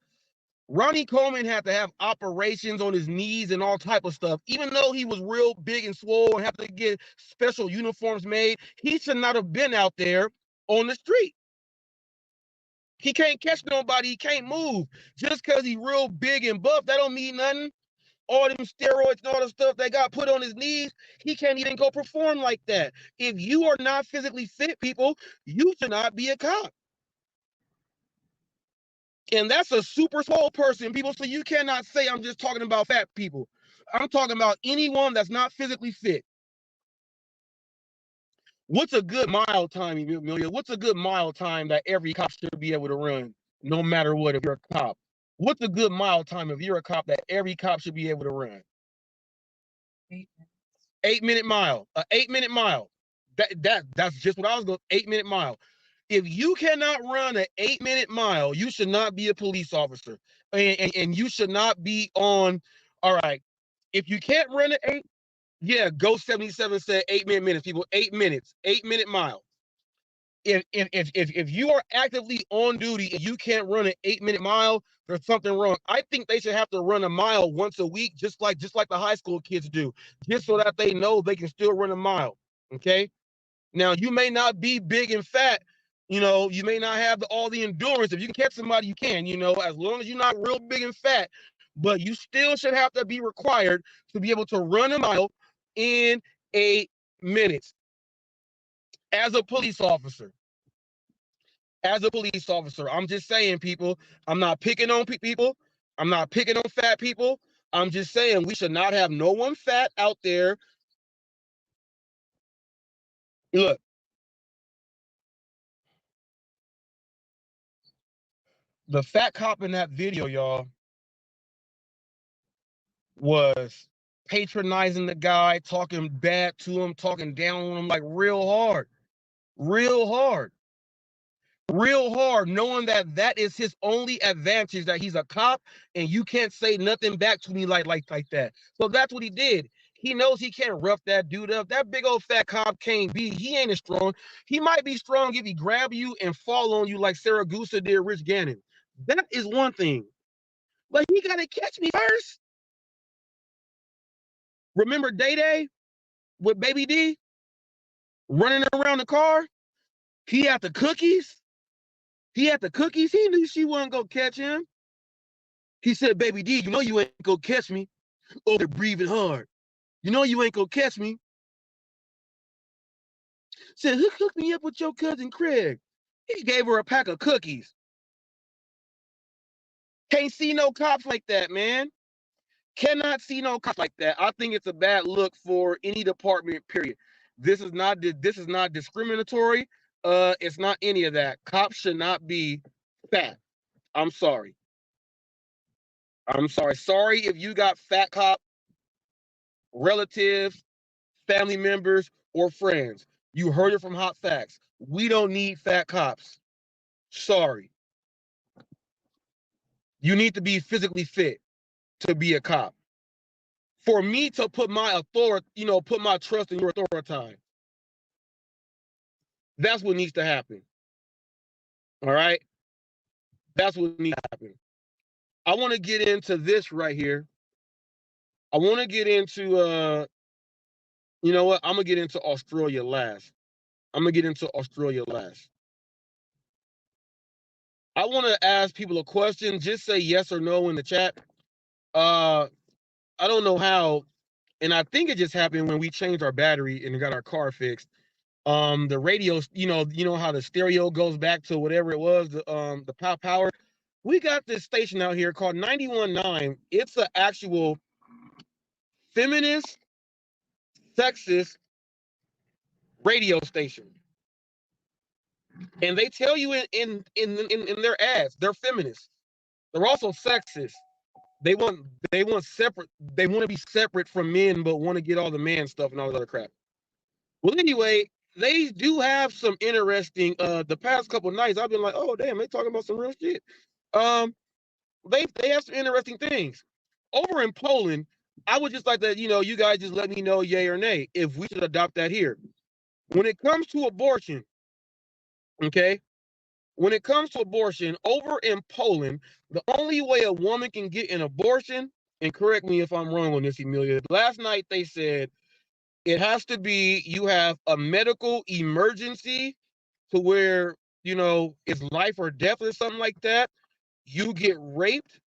Ronnie Coleman had to have operations on his knees and all type of stuff. Even though he was real big and swole and had to get special uniforms made, he should not have been out there on the street. He can't catch nobody. He can't move. Just because he's real big and buff, that don't mean nothing. All them steroids and all the stuff they got put on his knees, he can't even go perform like that. If you are not physically fit, people, you should not be a cop. And that's a super swole person, people. So you cannot say I'm just talking about fat people. I'm talking about anyone that's not physically fit. What's a good mile time, Amelia? What's a good mile time that every cop should be able to run, no matter what, if you're a cop? What's a good mile time if you're a cop that every cop should be able to run? 8 minutes. 8-minute mile. An 8-minute mile. That's just what I was going. 8-minute mile. If you cannot run an 8-minute mile, you should not be a police officer, and you should not be on. All right. If you can't run an 8, yeah, Go 77 said 8 minutes, people. 8 minutes, 8-minute mile. If you are actively on duty and you can't run an 8-minute mile, there's something wrong. I think they should have to run a mile once a week, just like the high school kids do, just so that they know they can still run a mile. Okay. Now you may not be big and fat, you may not have all the endurance. If you can catch somebody, you can, as long as you're not real big and fat, but you still should have to be required to be able to run a mile in 8 minutes. As a police officer, I'm just saying, people, I'm not picking on people. I'm not picking on fat people. I'm just saying we should not have no one fat out there. Look, the fat cop in that video, y'all, was patronizing the guy, talking bad to him, talking down on him, like real hard, knowing that is his only advantage, that he's a cop and you can't say nothing back to me like that. So that's what he did. He knows he can't rough that dude up. That big old fat cop can't be. He ain't as strong. He might be strong if he grab you and fall on you like Saragusa did Rich Gannon. That is one thing. But he got to catch me first. Remember Day with Baby D? Running around the car? He had the cookies? He had the cookies. He knew she wasn't gonna catch him. He said, baby D, you know you ain't gonna catch me over there breathing hard. You know you ain't gonna catch me. Said, hook me up with your cousin Craig. He gave her a pack of cookies. Can't see no cops like that, man. Cannot see no cops like that. I think it's a bad look for any department, period. This is not discriminatory. It's not any of that. Cops should not be fat. I'm sorry. I'm sorry. Sorry if you got fat cop relatives, family members, or friends. You heard it from Hot Facts. We don't need fat cops. Sorry. You need to be physically fit to be a cop. For me to put my authority, put my trust in your authority, that's what needs to happen. All right? That's what needs to happen. I want to get into this right here. I want to get into, you know what? I'm going to get into Australia last. I want to ask people a question. Just say yes or no in the chat. I don't know how, and I think it just happened when we changed our battery and got our car fixed. The radio, you know how the stereo goes back to whatever it was, the power. We got this station out here called 91.9. It's an actual feminist, sexist radio station. And they tell you in their ads, they're feminists. They're also sexist. They want separate. They want to be separate from men, but want to get all the man stuff and all that other crap. Well, anyway, they do have some interesting. The past couple of nights, I've been like, oh damn, they talking about some real shit. They have some interesting things over in Poland. I would just like that, you guys just let me know yay or nay if we should adopt that here. When it comes to abortion, okay. When it comes to abortion, over in Poland, the only way a woman can get an abortion, and correct me if I'm wrong on this, Emilia, last night they said it has to be you have a medical emergency to where, it's life or death or something like that, you get raped,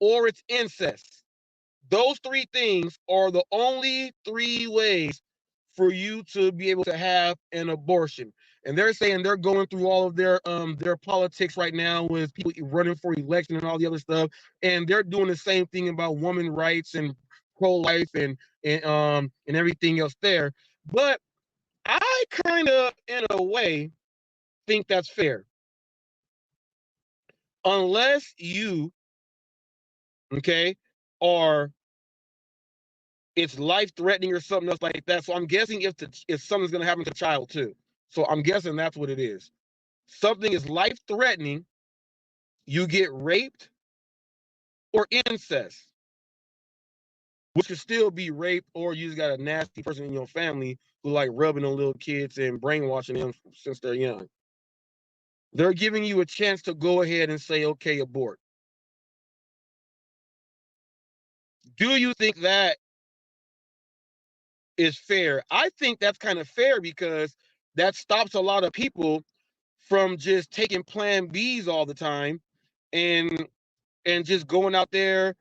or it's incest. Those three things are the only three ways for you to be able to have an abortion. And they're saying they're going through all of their politics right now with people running for election and all the other stuff, and they're doing the same thing about women rights and pro-life and everything else there. But I kind of, in a way, think that's fair, unless you, okay, are it's life-threatening or something else like that. So I'm guessing if something's going to happen to the child too. So I'm guessing that's what it is. Something is life-threatening, you get raped, or incest, which could still be rape, or you just got a nasty person in your family who like rubbing on little kids and brainwashing them since they're young. They're giving you a chance to go ahead and say, okay, abort. Do you think that is fair? I think that's kind of fair because that stops a lot of people from just taking plan Bs all the time and just going out there,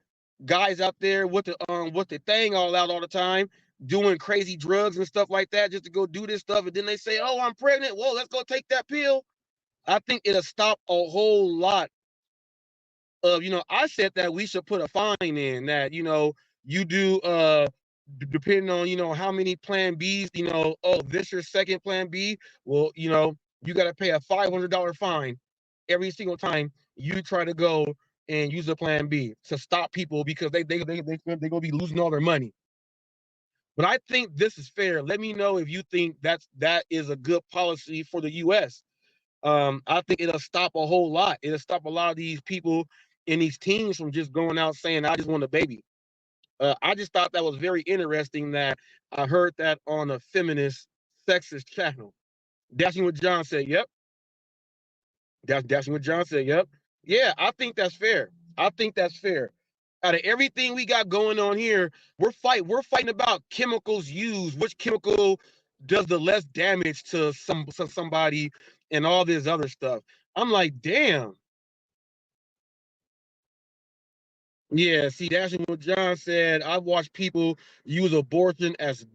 guys out there with the thing all out all the time, doing crazy drugs and stuff like that just to go do this stuff. And then they say, oh, I'm pregnant. Whoa, let's go take that pill. I think it'll stop a whole lot of, I said that we should put a fine in that, you do, depending on, how many plan Bs, oh, this your second plan B. Well, you got to pay a $500 fine every single time you try to go and use a plan B to stop people because they're going to be losing all their money. But I think this is fair. Let me know if you think that is a good policy for the U.S. I think it'll stop a whole lot. It'll stop a lot of these people and these teens from just going out saying, I just want a baby. I just thought that was very interesting that I heard that on a feminist, sexist channel. Dashing what John said, yep. Dashing what John said, yep. Yeah, I think that's fair. Out of everything we got going on here, we're fighting about chemicals used, which chemical does the less damage to somebody and all this other stuff. I'm like, damn. Yeah, see, that's what John said. I've watched people use abortion as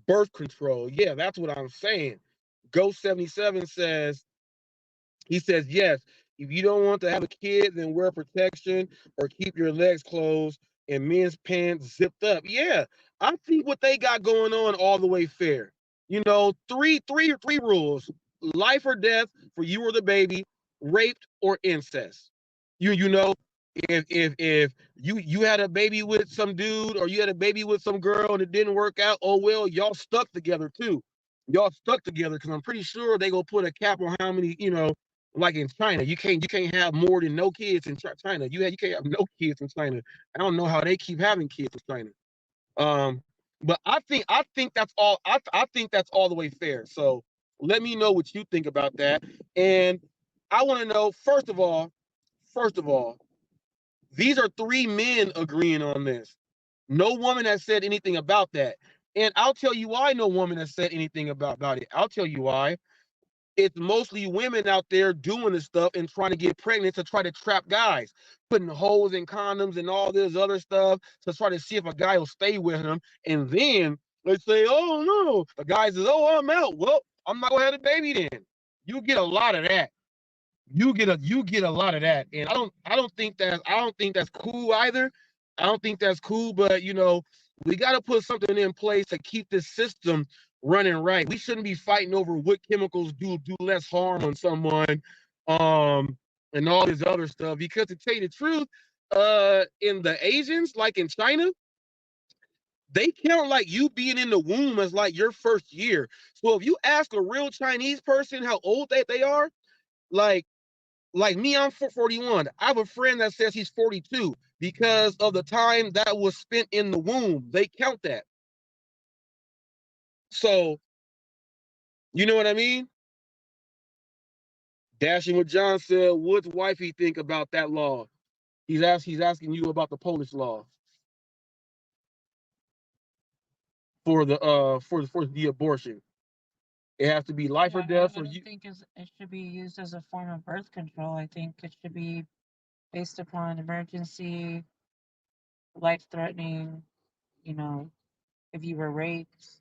birth control. Yeah, that's what I'm saying. Ghost 77 says, he says, yes, if you don't want to have a kid, then wear protection or keep your legs closed and men's pants zipped up. Yeah, I think what they got going on all the way fair. You know, three rules: life or death for you or the baby, raped or incest. You know, if you had a baby with some dude or you had a baby with some girl and it didn't work out, oh well, y'all stuck together too. Y'all stuck together because I'm pretty sure they gonna put a cap on how many, like in China, you can't have more than no kids in China. You can't have no kids in China. I don't know how they keep having kids in China. But I think that's all. I think that's all the way fair. So let me know what you think about that. And I want to know first of all, these are three men agreeing on this. No woman has said anything about that. And I'll tell you why no woman has said anything about it. I'll tell you why. It's mostly women out there doing this stuff and trying to get pregnant to try to trap guys, putting holes in condoms and all this other stuff to try to see if a guy will stay with him. And then they say, oh no, the guy says, oh, I'm out. Well, I'm not gonna have a baby then. You get a lot of that. You get a lot of that. And I don't think that's cool either. I don't think that's cool, but we gotta put something in place to keep this system running right. We shouldn't be fighting over what chemicals do less harm on someone, and all this other stuff. Because to tell you the truth, in the Asians, like in China, they count like you being in the womb as like your first year. So if you ask a real Chinese person how old they are, like me, I'm 41. I have a friend that says he's 42 because of the time that was spent in the womb. They count that. So, you know what I mean? Dashing what John said, what's wifey think about that law? He's asking you about the Polish law for the abortion. It has to be life or Yeah, death I for don't you. think it should be used as a form of birth control. I think it should be based upon emergency, life-threatening, you know, if you were raped.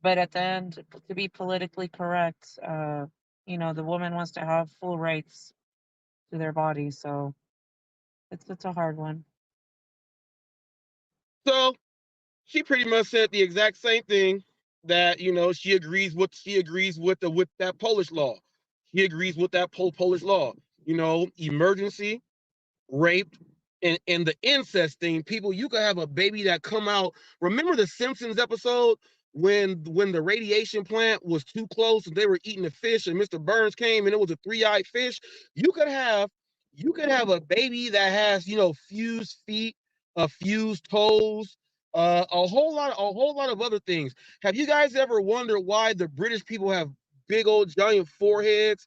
But at the end, to be politically correct, the woman wants to have full rights to their body, so it's a hard one. So she pretty much said the exact same thing, that she agrees with that Polish law. She agrees with that Polish law. Emergency, raped, and the incest thing. People, you could have a baby that come out. Remember the Simpsons episode when the radiation plant was too close and they were eating the fish and Mr. Burns came and it was a three-eyed fish. You could have a baby that has fused feet, fused toes, a whole lot of other things. Have you guys ever wondered why the British people have big old giant foreheads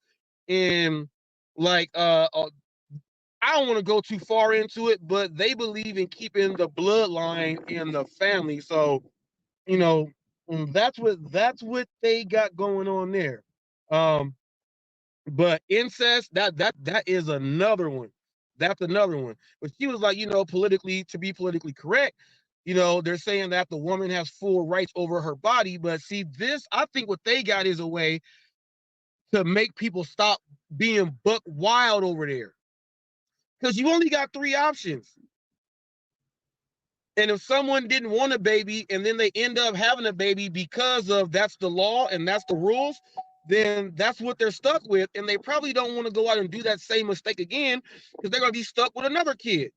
and like I don't want to go too far into it, but they believe in keeping the bloodline in the family. So, you know, that's what they got going on there. Um, but incest, that is another one. That's another one. But she was like, to be politically correct, they're saying that the woman has full rights over her body. But see, I think what they got is a way to make people stop being buck wild over there. Because you only got three options. And if someone didn't want a baby and then they end up having a baby because of that's the law and that's the rules, then that's what they're stuck with. And they probably don't want to go out and do that same mistake again because they're going to be stuck with another kid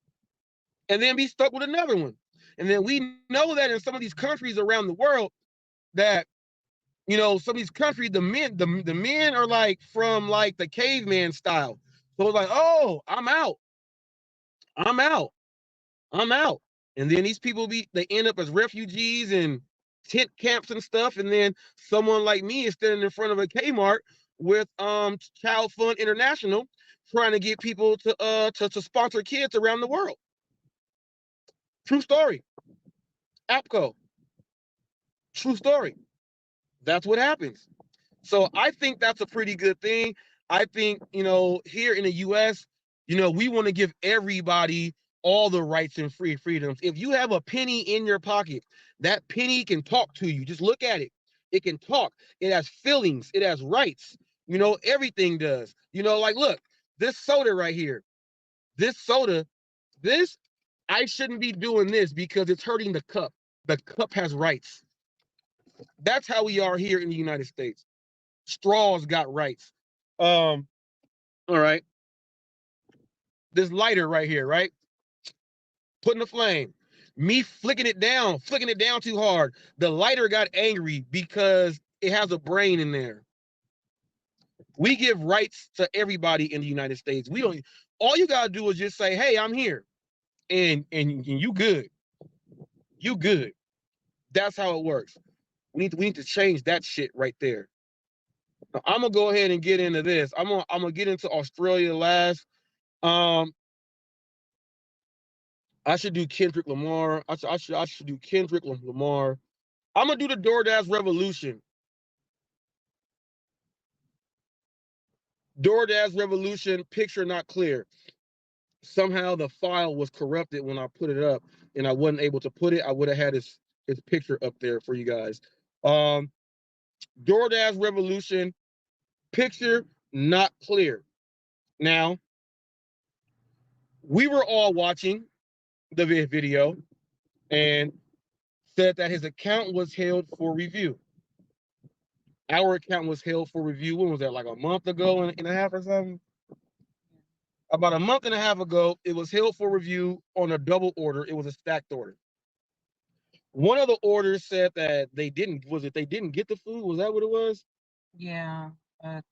and then be stuck with another one. And then we know that in some of these countries around the world that, some of these countries, the men are like from like the caveman style. So it's like, oh, I'm out. I'm out. I'm out. And then these people they end up as refugees and tent camps and stuff. And then someone like me is standing in front of a Kmart with Child Fund International trying to get people to sponsor kids around the world. True story. APCO. True story. That's what happens. So I think that's a pretty good thing. I think, you know, here in the US, you know, we want to give everybody all the rights and freedoms. If you have a penny in your pocket, that penny can talk to you. Just look at it. It can talk. It has feelings. It has rights. You know, everything does. You know, like, look, this soda right here, this soda, this, I shouldn't be doing this because it's hurting the cup. The cup has rights. That's how we are here in the United States. Straws got rights. All right. This lighter right here, right? Putting the flame. Me flicking it down too hard. The lighter got angry because it has a brain in there. We give rights to everybody in the United States. We don't, all you gotta do is just say, hey, I'm here. And you good. You good. That's how it works. We need to change that shit right there. Now, I'm gonna go ahead and get into this. I'm gonna get into Australia last. I should do Kendrick Lamar. I should do Kendrick Lamar. I'm gonna do the DoorDash revolution. DoorDash revolution, picture not clear. Somehow the file was corrupted when I put it up, and I wasn't able to put it. I would have had his picture up there for you guys. DoorDash revolution, picture not clear. Now, we were all watching the video and said that his account was held for review. Our account was held for review. When was that? Like a month ago and a half or something? About a month and a half ago, it was held for review on a double order. It was a stacked order. One of the orders said that they didn't get the food? Was that what it was? Yeah,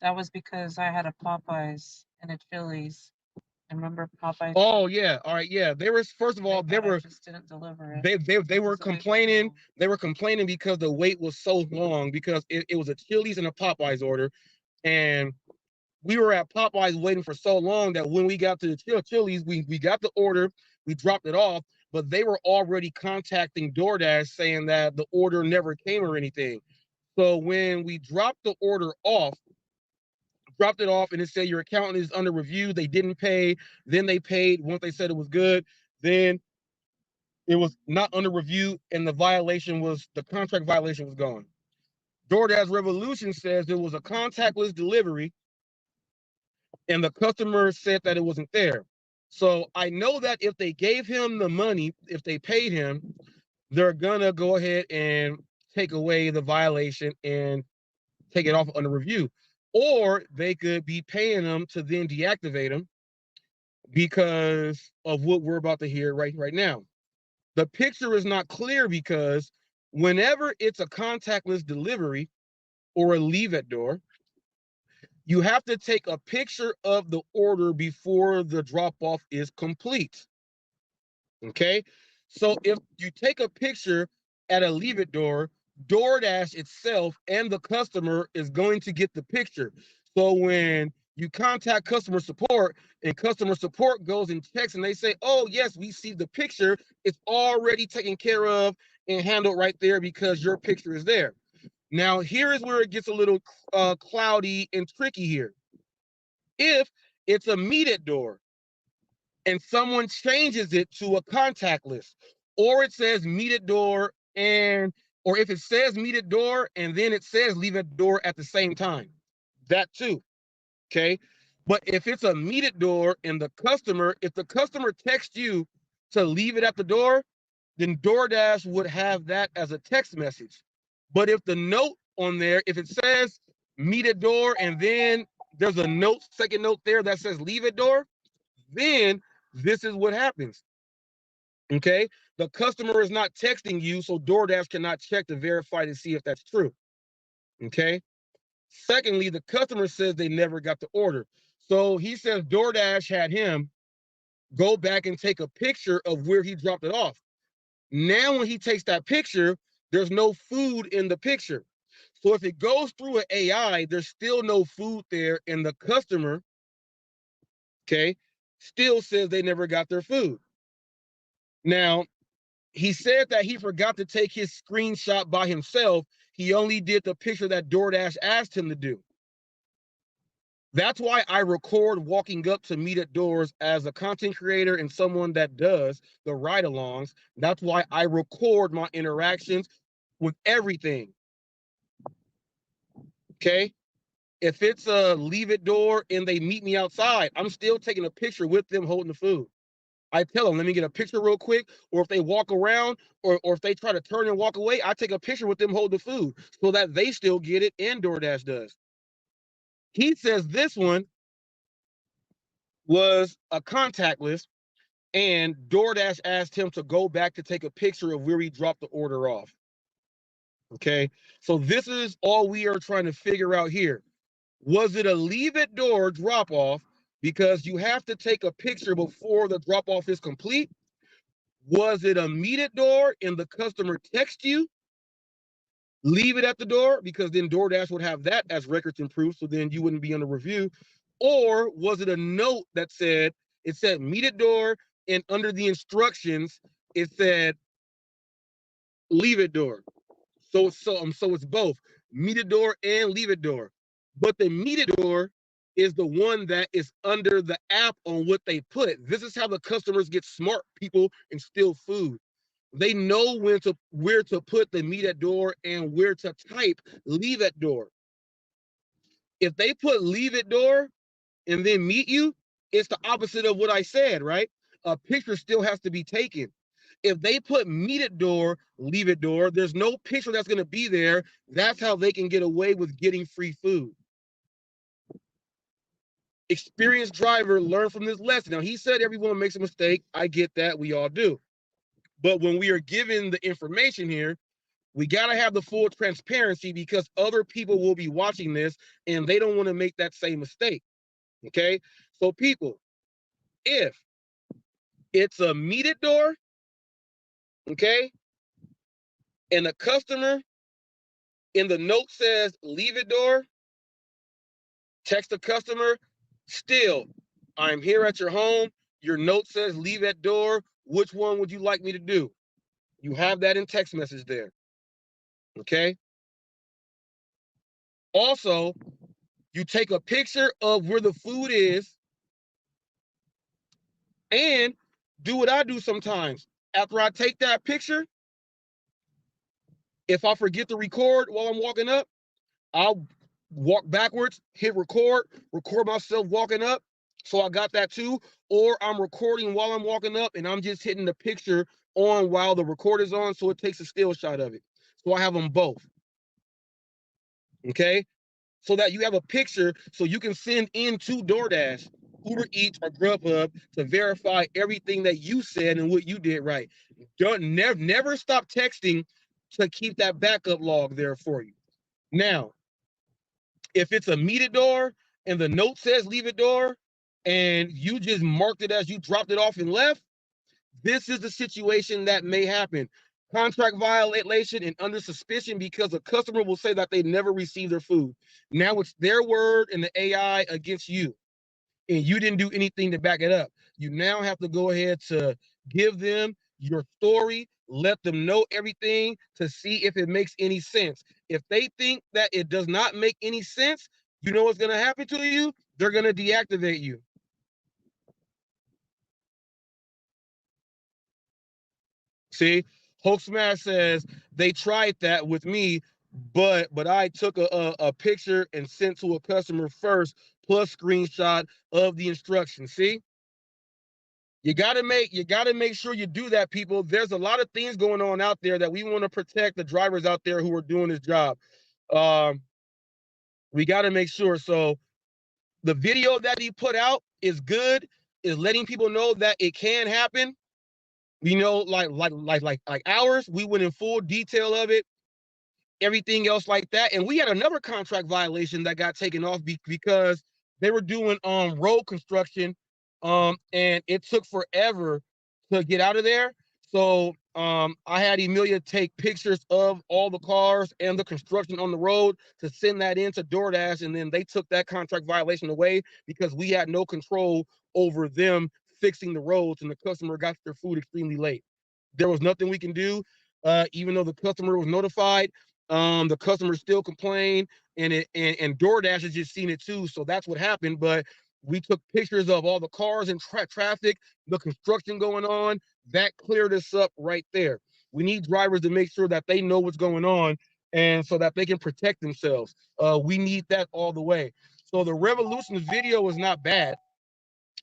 that was because I had a Popeyes and a Chili's. I remember Popeyes. Oh yeah, all right, yeah. They were, first of all, they just didn't deliver it. They were complaining. They were complaining because the wait was so long because it was a Chili's and a Popeyes order, and we were at Popeyes waiting for so long that when we got to the Chili's, we got the order, we dropped it off, but they were already contacting DoorDash saying that the order never came or anything. So when we dropped the order off, and it said your account is under review, they didn't pay, then they paid. Once they said it was good, then it was not under review, and the contract violation was gone. DoorDash Revolution says it was a contactless delivery, and the customer said that it wasn't there. So I know that if they gave him the money, if they paid him, they're gonna go ahead and take away the violation and take it off under review. Or they could be paying them to then deactivate them because of what we're about to hear right now. The picture is not clear because whenever it's a contactless delivery or a leave at door, you have to take a picture of the order before the drop-off is complete. Okay? So if you take a picture at a leave it door, DoorDash itself and the customer is going to get the picture. So when you contact customer support and customer support goes and checks and they say, oh, yes, we see the picture, it's already taken care of and handled right there because your picture is there. Now, here is where it gets a little cloudy and tricky here. If it's a meet it door and someone changes it to a contactless, or it says meet it door or if it says meet it door and then it says leave it door at the same time, that too, okay? But if it's a meet it door and if the customer texts you to leave it at the door, then DoorDash would have that as a text message. But if the note on there, if it says meet at door and then there's a note, second note there that says leave at door, then this is what happens. Okay, the customer is not texting you, so DoorDash cannot check to verify to see if that's true. Okay. Secondly, the customer says they never got the order. So he says DoorDash had him go back and take a picture of where he dropped it off. Now, when he takes that picture, there's no food in the picture. So if it goes through an AI, there's still no food there, and the customer, okay, still says they never got their food. Now, he said that he forgot to take his screenshot by himself. He only did the picture that DoorDash asked him to do. That's why I record walking up to meet at doors as a content creator and someone that does the ride-alongs. That's why I record my interactions with everything. Okay? If it's a leave it door and they meet me outside, I'm still taking a picture with them holding the food. I tell them, let me get a picture real quick, or if they walk around, or if they try to turn and walk away, I take a picture with them holding the food so that they still get it and DoorDash does. He says this one was a contactless, and DoorDash asked him to go back to take a picture of where he dropped the order off. Okay, so this is all we are trying to figure out here. Was it a leave it door drop off because you have to take a picture before the drop off is complete? Was it a meet it door and the customer text you? Leave it at the door, because then DoorDash would have that as records and proof, so then you wouldn't be on the review. Or was it a note that said, it said meet it door, and under the instructions, it said leave it door. So it's both meet it door and leave it door. But the meet it door is the one that is under the app on what they put. This is how the customers get smart, people, and steal food. They know where to put the meet at door and where to type leave at door. If they put leave at door and then meet you, it's the opposite of what I said, right? A picture still has to be taken. If they put meet at door, leave at door, there's no picture that's going to be there. That's how they can get away with getting free food. Experienced driver, learn from this lesson. Now, he said everyone makes a mistake. I get that. We all do. But when we are given the information here, we got to have the full transparency, because other people will be watching this and they don't want to make that same mistake. Okay? So people, if it's a meet it door, okay, and the customer in the note says leave it door, text the customer, still, I'm here at your home. Your note says leave at door. Which one would you like me to do? You have that in text message there. Okay? Also, you take a picture of where the food is, and do what I do sometimes. After I take that picture, if I forget to record while I'm walking up, I'll walk backwards, hit record myself walking up. So I got that too. Or I'm recording while I'm walking up and I'm just hitting the picture on while the record is on, so it takes a still shot of it. So I have them both. Okay? So that you have a picture so you can send into DoorDash, Uber Eats, or Grubhub to verify everything that you said and what you did right. Never stop texting to keep that backup log there for you. Now, if it's a meet it door and the note says leave it door and you just marked it as you dropped it off and left, this is the situation that may happen. Contract violation and under suspicion, because a customer will say that they never received their food. Now it's their word and the AI against you, and you didn't do anything to back it up. You now have to go ahead to give them your story, let them know everything to see if it makes any sense. If they think that it does not make any sense, you know what's going to happen to you? They're going to deactivate you. See, Hulk Smash says they tried that with me, but I took a picture and sent to a customer first, plus screenshot of the instructions. See, you gotta make sure you do that, people. There's a lot of things going on out there that we want to protect the drivers out there who are doing this job. We got to make sure. So the video that he put out is good, is letting people know that it can happen. You know, like ours, we went in full detail of it, everything else like that. And we had another contract violation that got taken off because they were doing road construction, and it took forever to get out of there. So I had Emilia take pictures of all the cars and the construction on the road to send that into DoorDash, and then they took that contract violation away because we had no control over them fixing the roads, and the customer got their food extremely late. There was nothing we can do, even though the customer was notified. The customers still complain, and DoorDash has just seen it too. So that's what happened. But we took pictures of all the cars and traffic, the construction going on. That cleared us up right there. We need drivers to make sure that they know what's going on, and so that they can protect themselves. We need that all the way. So the Revolution video is not bad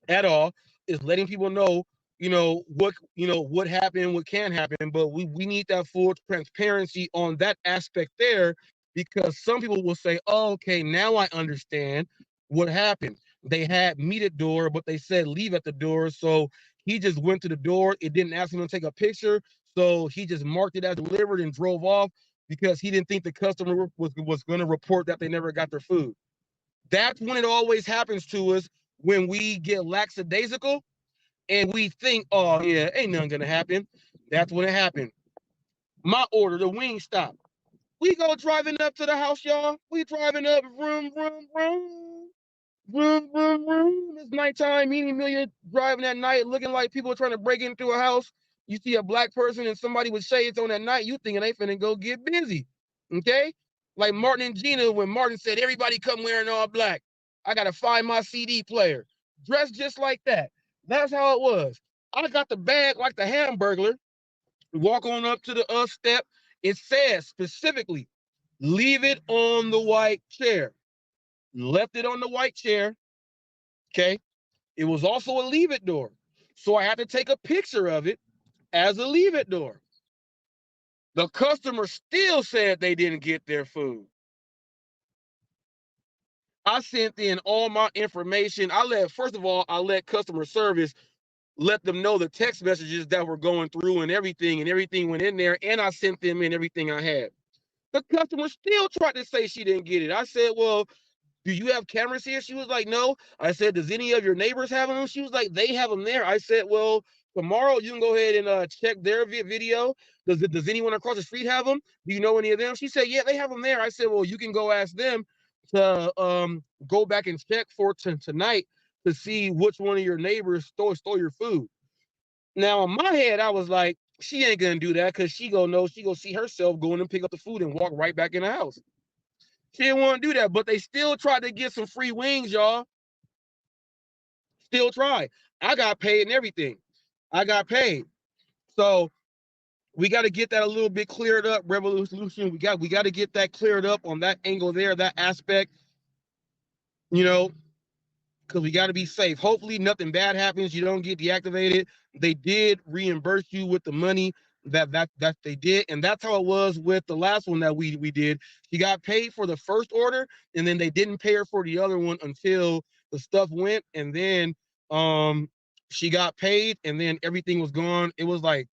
at all. It's letting people know, what happened, what can happen, but we need that full transparency on that aspect there, because some people will say, oh, okay, now I understand what happened. They had meet at door, but they said leave at the door. So he just went to the door. It didn't ask him to take a picture. So he just marked it as delivered and drove off because he didn't think the customer was going to report that they never got their food. That's when it always happens to us, when we get lackadaisical and we think, oh yeah, ain't nothing gonna happen. That's when it happened. My order, the wing stop. We go driving up to the house, y'all. We driving up, vroom, vroom, vroom, vroom, vroom, vroom. It's nighttime, meaning million driving at night, looking like people are trying to break into a house. You see a black person and somebody with shades on at night, you thinking they finna go get busy. Okay? Like Martin and Gina, when Martin said, everybody come wearing all black. I gotta find my CD player. Dressed just like that. That's how it was. I got the bag like the Hamburglar. Walk on up to the step. It says specifically, leave it on the white chair. Left it on the white chair. Okay. It was also a leave it door. So I had to take a picture of it as a leave it door. The customer still said they didn't get their food. I sent in all my information. First of all, I let customer service let them know the text messages that were going through and everything went in there, and I sent them in everything I had. The customer still tried to say she didn't get it. I said, well, do you have cameras here? She was like, no. I said, does any of your neighbors have them? She was like, they have them there. I said, well, tomorrow you can go ahead and check their video. Does anyone across the street have them? Do you know any of them? She said, yeah, they have them there. I said, well, you can go ask them to go back and check for tonight to see which one of your neighbors stole your food. Now, in my head, I was like, she ain't gonna do that because she gonna see herself going and pick up the food and walk right back in the house. She didn't want to do that, but they still tried to get some free wings, y'all. Still tried. I got paid and everything. I got paid. So we got to get that a little bit cleared up. Revolution. We got to get that cleared up on that angle there, that aspect. Because we got to be safe. Hopefully nothing bad happens. You don't get deactivated. They did reimburse you with the money that they did, and that's how it was with the last one that we did. She got paid for the first order, and then they didn't pay her for the other one until the stuff went, and then she got paid, and then everything was gone. It was like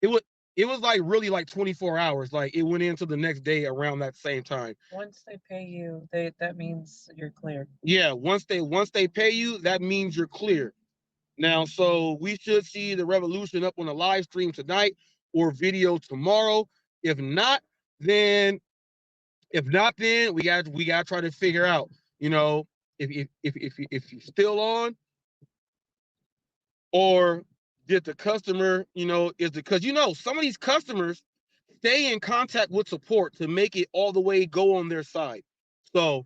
really like 24 hours. Like it went into the next day around that same time. Once they pay you, that means you're clear. Yeah, once they pay you, that means you're clear. Now, so we should see the Revolution up on a live stream tonight or video tomorrow. If not, then we got to try to figure out, if you're still on, or did the customer, because some of these customers stay in contact with support to make it all the way go on their side. So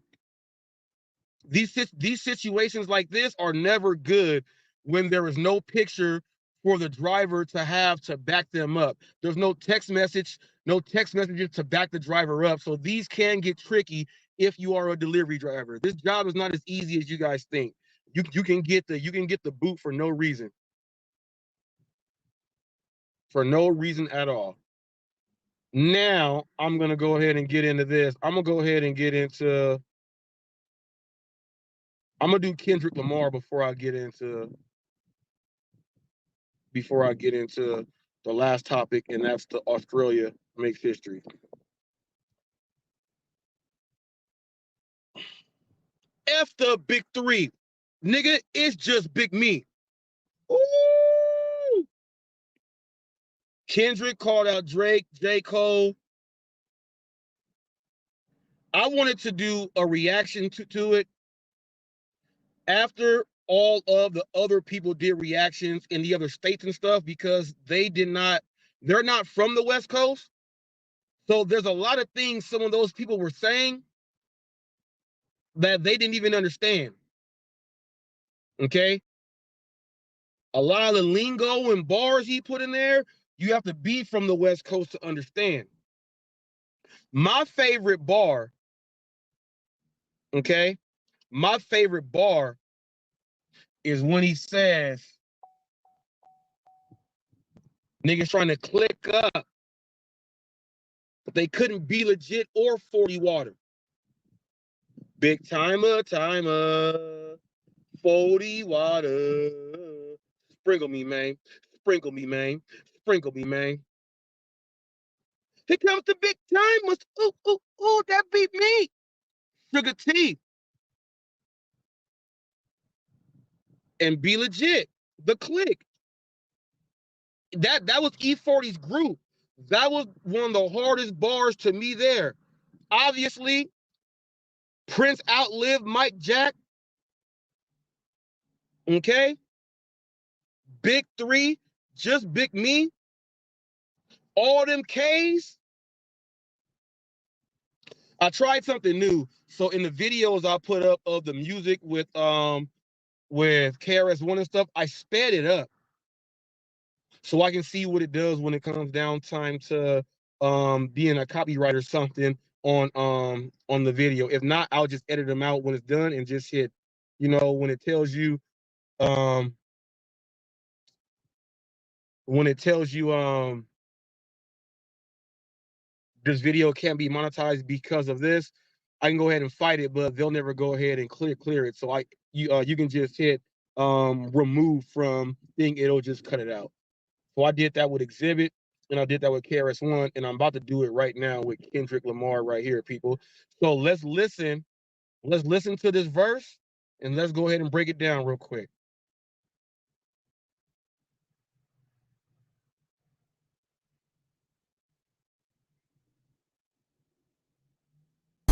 these situations like this are never good when there is no picture for the driver to have to back them up. There's no text messages to back the driver up. So these can get tricky if you are a delivery driver. This job is not as easy as you guys think. You can get the boot for no reason. For no reason at all. Now I'm gonna go ahead and get into this. I'm gonna do Kendrick Lamar before I get into the last topic, and that's the Australia makes history. F the big three. Nigga, it's just big me. Ooh. Kendrick called out Drake, J. Cole. I wanted to do a reaction to it after all of the other people did reactions in the other states and stuff, because they're not from the West Coast. So there's a lot of things some of those people were saying that they didn't even understand. Okay? A lot of the lingo and bars he put in there, you have to be from the West Coast to understand. My favorite bar, okay? My favorite bar is when he says, niggas trying to click up, but they couldn't be legit or 40 water. Big timer, 40 water. Sprinkle me, man. Sprinkle me, man. Sprinkle me, man. Here comes the big timers. Ooh, ooh, ooh, that beat me. Sugar T. And be legit. The click. That was E40's group. That was one of the hardest bars to me there. Obviously, Prince outlived Mike Jack. Okay? Big Three, just Big Me. All them K's. I tried something new. So in the videos I put up of the music with KRS-One and stuff, I sped it up so I can see what it does when it comes down time to being a copyright or something on the video. If not, I'll just edit them out when it's done and just hit, when it tells you this video can't be monetized because of this, I can go ahead and fight it, but they'll never go ahead and clear it. So you can just hit remove from thing, it'll just cut it out. So I did that with Exhibit, and I did that with KRS-One, and I'm about to do it right now with Kendrick Lamar right here, people. So let's listen to this verse, and let's go ahead and break it down real quick.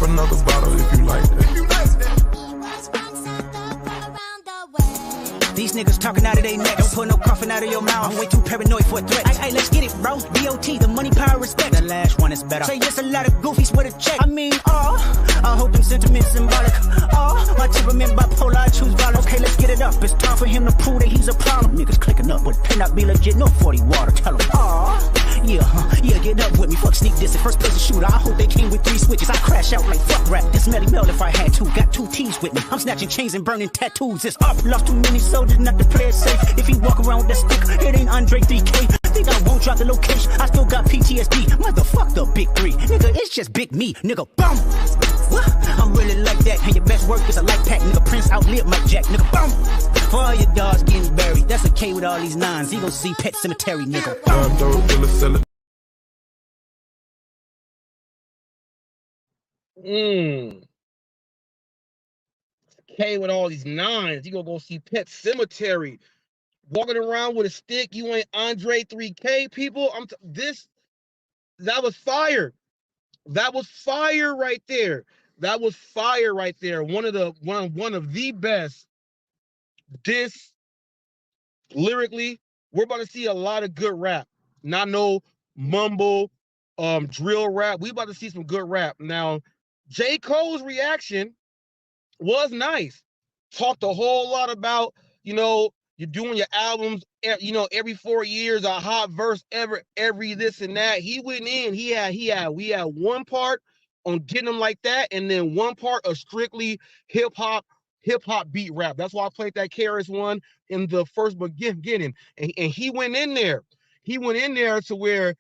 Another bottle if you like that. These niggas talking out of their neck. Don't put no coughing out of your mouth. I'm way too paranoid for a threat. Ay, let's get it, bro. DOT, the money, power, respect. The last one is better. Say yes, a lot of goofies with a check. I mean, I'm hoping sentiment symbolic. My temperament bipolar, I choose violence. Okay, let's get it up. It's time for him to prove that he's a problem. Niggas clicking up, but it cannot be legit. No 40 water, tell him. Yeah, get up with me. Fuck sneak this. First person shooter. I hope they came with 3 switches. I crash out like fuck rap. This Melly Mel if I had to. Got 2 T's with me. I'm snatching chains and burning tattoos. It's up. Lost too many soldiers, not to play it safe. If he walk around with that stick, it ain't Andre 3K. Think I won't drop the location. I still got PTSD. Motherfuck the big 3. Nigga, it's just big me. Nigga, bum. What? I'm really like that. And your best work is a light pack. Nigga, Prince outlived Mike Jack. Nigga, bum. For all your dogs getting buried. That's a K with all these 9s. He gon' see Pet Cemetery, nigga. K with all these 9s. You gonna go see Pet Cemetery. Walking around with a stick, you ain't Andre 3K, people. That was fire. That was fire right there. That was fire right there. One of the best. This lyrically, we're about to see a lot of good rap. Not no mumble, drill rap. We about to see some good rap. Now, J. Cole's reaction was nice. Talked a whole lot about, you're doing your albums, every 4 years, a hot verse, every this and that. He went in, we had one part on getting them like that, and then one part of strictly hip hop beat rap. That's why I played that KRS-One in the first beginning. And he went in there. He went in there to where,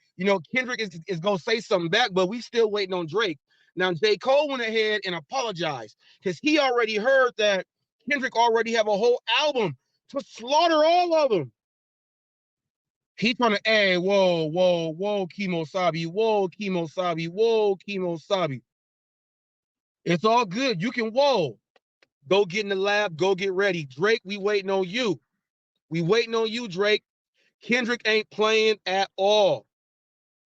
Kendrick is gonna say something back, but we still waiting on Drake. Now, J. Cole went ahead and apologized because he already heard that Kendrick already have a whole album to slaughter all of them. He trying to, hey, whoa, Kemosabe, whoa, Kemosabe. It's all good. You can, go get in the lab, go get ready. Drake, we waiting on you. We waiting on you, Drake. Kendrick ain't playing at all.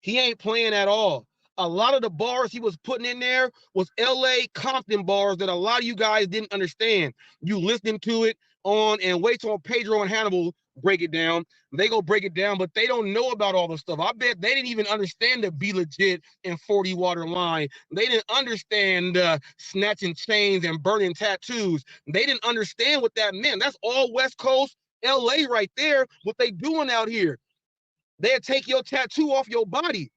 He ain't playing at all. A lot of the bars he was putting in there was LA Compton bars that a lot of you guys didn't understand. You listening to it on and wait till Pedro and Hannibal break it down. They go break it down, but they don't know about all the stuff. I bet they didn't even understand the Be Legit and 40 water line. They didn't understand snatching chains and burning tattoos. They didn't understand what that meant. That's all West Coast LA right there, what they doing out here. They'll take your tattoo off your body.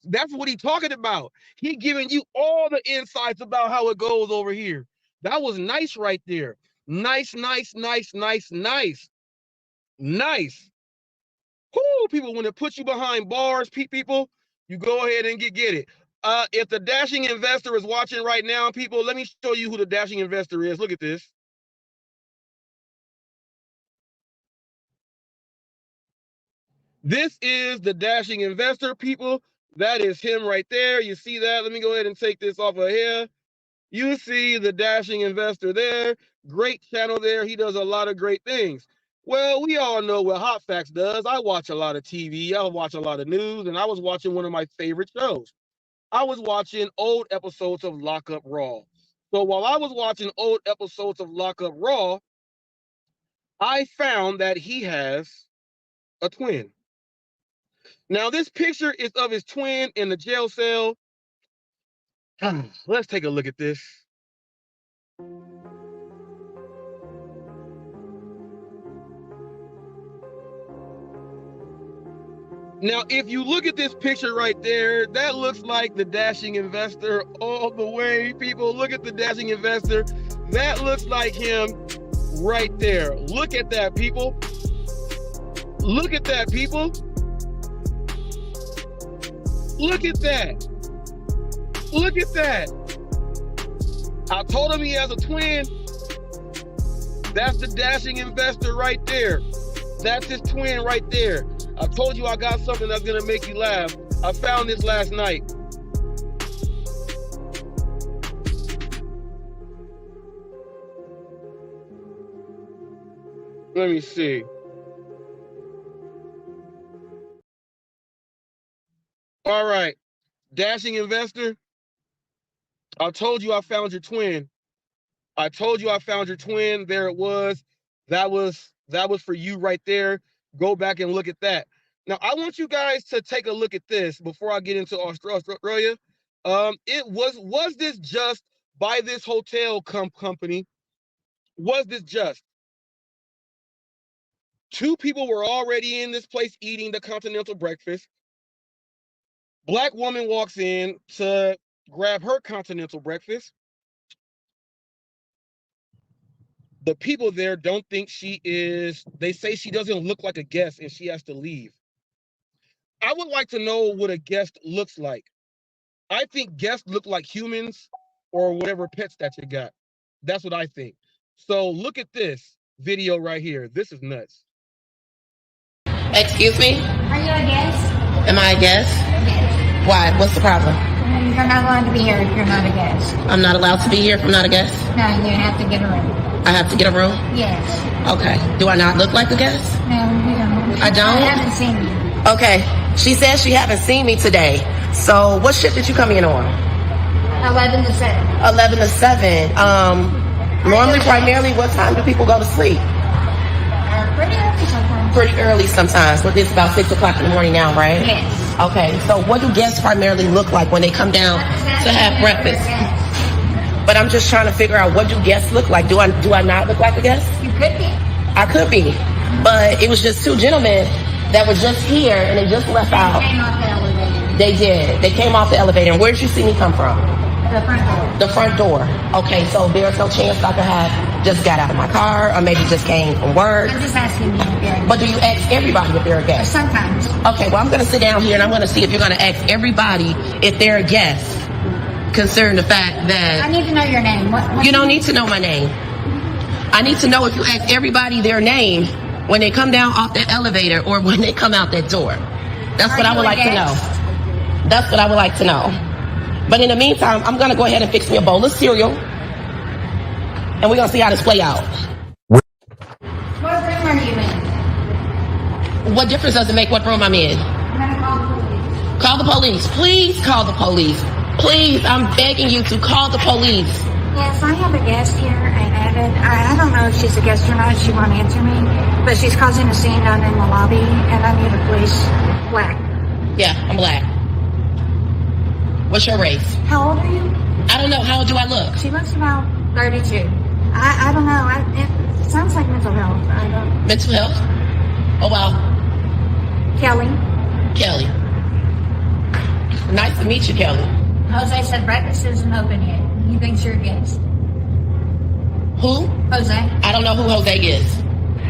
That's what he talking about. He giving you all the insights about how it goes over here. That was nice right there. Nice, nice, nice, nice, nice. Nice. Whoo, people, when it puts you behind bars, people, you go ahead and get it. If the dashing investor is watching right now, people, let me show you who the dashing investor is. Look at this. This is the dashing investor, people. That is him right there. You see that? Let me go ahead and take this off of here. You see the dashing investor there. Great channel there. He does a lot of great things. Well, we all know what HotFacts does. I watch a lot of TV. I watch a lot of news, and I was watching one of my favorite shows. I was watching old episodes of Lockup Raw. So while I was watching old episodes of Lockup Raw, I found that he has a twin. Now, this picture is of his twin in the jail cell. Let's take a look at this. Now, if you look at this picture right there, that looks like the dashing investor all the way. People, look at the dashing investor. That looks like him right there. Look at that, people. Look at that, people. Look at that. Look at that. I told him he has a twin. That's the dashing investor right there. That's his twin right there. I told you I got something that's gonna make you laugh. I found this last night. Let me see. All right, dashing investor. I told you I found your twin. I told you I found your twin. There it was. That was for you right there. Go back and look at that. Now, I want you guys to take a look at this before I get into Australia. Was this just by this hotel company? Was this just? Two people were already in this place eating the continental breakfast. Black woman walks in to grab her continental breakfast. The people there don't think she is, they say she doesn't look like a guest and she has to leave. I would like to know what a guest looks like. I think guests look like humans or whatever pets that you got. That's what I think. So look at this video right here. This is nuts. Excuse me? Are you a guest? Am I a guest? Yes. Why? What's the problem? You're not allowed to be here if you're not a guest. I'm not allowed to be here if I'm not a guest? No, you have to get a room. I have to get a room? Yes. Okay. Do I not look like a guest? No, you don't. I don't? I haven't seen you. Okay. She says she haven't seen me today. So what shift did you come in on? 11 to 7. 11 to 7. Normally, primarily, what time do people go to sleep? Pretty early sometimes. Pretty early sometimes, but it's about 6 o'clock in the morning now, right? Yes. Okay, so what do guests primarily look like when they come down to have breakfast? But I'm just trying to figure out, what do guests look like? Do I not look like a guest? You could be. I could be, but it was just two gentlemen that were just here and they just left out. They came off the elevator. They did. They came off the elevator. And where did you see me come from? The front door. The front door. Okay, so there's no chance I could have just got out of my car or maybe just came from work. I'm just asking you if you're a guest. But do you ask everybody if they're a guest? Sometimes. Okay, well, I'm going to sit down here and I'm going to see if you're going to ask everybody if they're a guest, concerning the fact that... I need to know your name. What you don't need to know my name. I need to know if you ask everybody their name when they come down off the elevator or when they come out that door. That's what I would like to know. That's what I would like to know. But in the meantime, I'm going to go ahead and fix me a bowl of cereal. And we're going to see how this play out. What room are you in? What difference does it make what room I'm in? I'm going to call the police. Call the police. Please call the police. Please, I'm begging you to call the police. Yes, I have a guest here. I added. I don't know if she's a guest or not. She won't answer me, but she's causing a scene down in the lobby, and I need a police. Black. Yeah, I'm black. What's your race? How old are you? I don't know. How old do I look? She looks about 32. I don't know. It sounds like mental health. I don't. Mental health? Oh, wow. Kelly. Kelly. Nice to meet you, Kelly. Jose said breakfast isn't open yet. He thinks you're a guest. Who? Jose. I don't know who Jose is.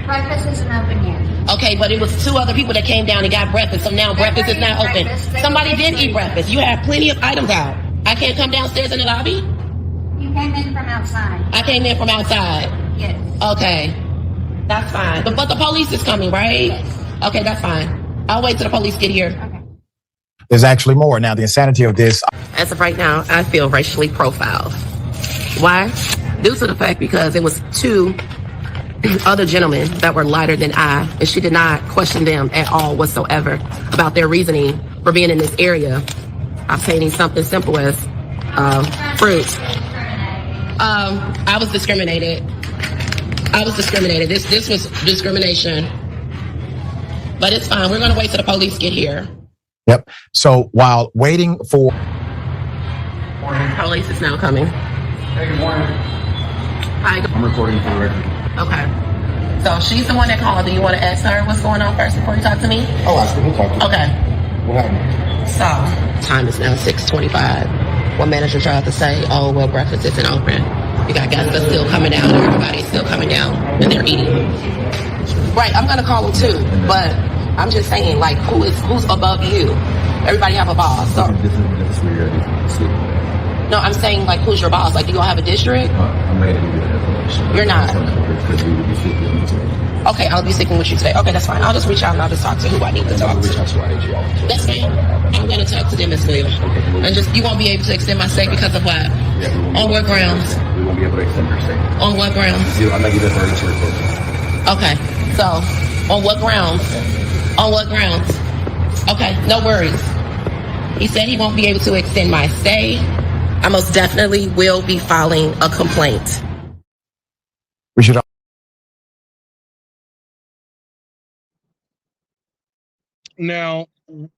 Breakfast isn't open yet. Okay, but it was 2 other people that came down and got breakfast, so now breakfast is not open. Somebody did eat breakfast. You have plenty of items out. I can't come downstairs in the lobby? You came in from outside. I came in from outside. Yes. Okay. That's fine. But the police is coming, right? Yes. Okay, that's fine. I'll wait till the police get here. Okay. There's actually more. Now, the insanity of this. As of right now, I feel racially profiled. Why? Due to the fact because it was 2 other gentlemen that were lighter than I, and she did not question them at all whatsoever about their reasoning for being in this area, obtaining something simple as fruit. I was discriminated. This was discrimination. But it's fine. We're going to wait till the police get here. Yep. So while waiting for. Police is now coming. Hey, good morning. Hi. I'm recording for the record. Okay. So she's the one that called. Do you want to ask her what's going on first before you talk to me? I'll ask her. We'll talk to you. Okay. What happened? So, time is now 6:25. One manager tried to say, oh, well, breakfast isn't open. You got guests that's still coming down. Everybody's still coming down, and they're eating. Right, I'm going to call them too, but I'm just saying, like, who's above you? Everybody have a boss. So, no, I'm saying, like, who's your boss? Like, do you all have a district? I'm ready to give you that information. You're not. Because we will be speaking today. Okay, I'll be speaking with you today. Okay, that's fine. I'll just reach out and I'll just talk to who I need to talk to. That's fine. I'm going to talk to them as well. And just, you won't be able to extend my stay because of what? On what grounds? We won't be able to extend your stay. On what grounds? I'm going to give you authority to report. Okay, so, on what grounds? On what grounds? Okay, no worries. He said he won't be able to extend my stay. I most definitely will be filing a complaint. We should. Now,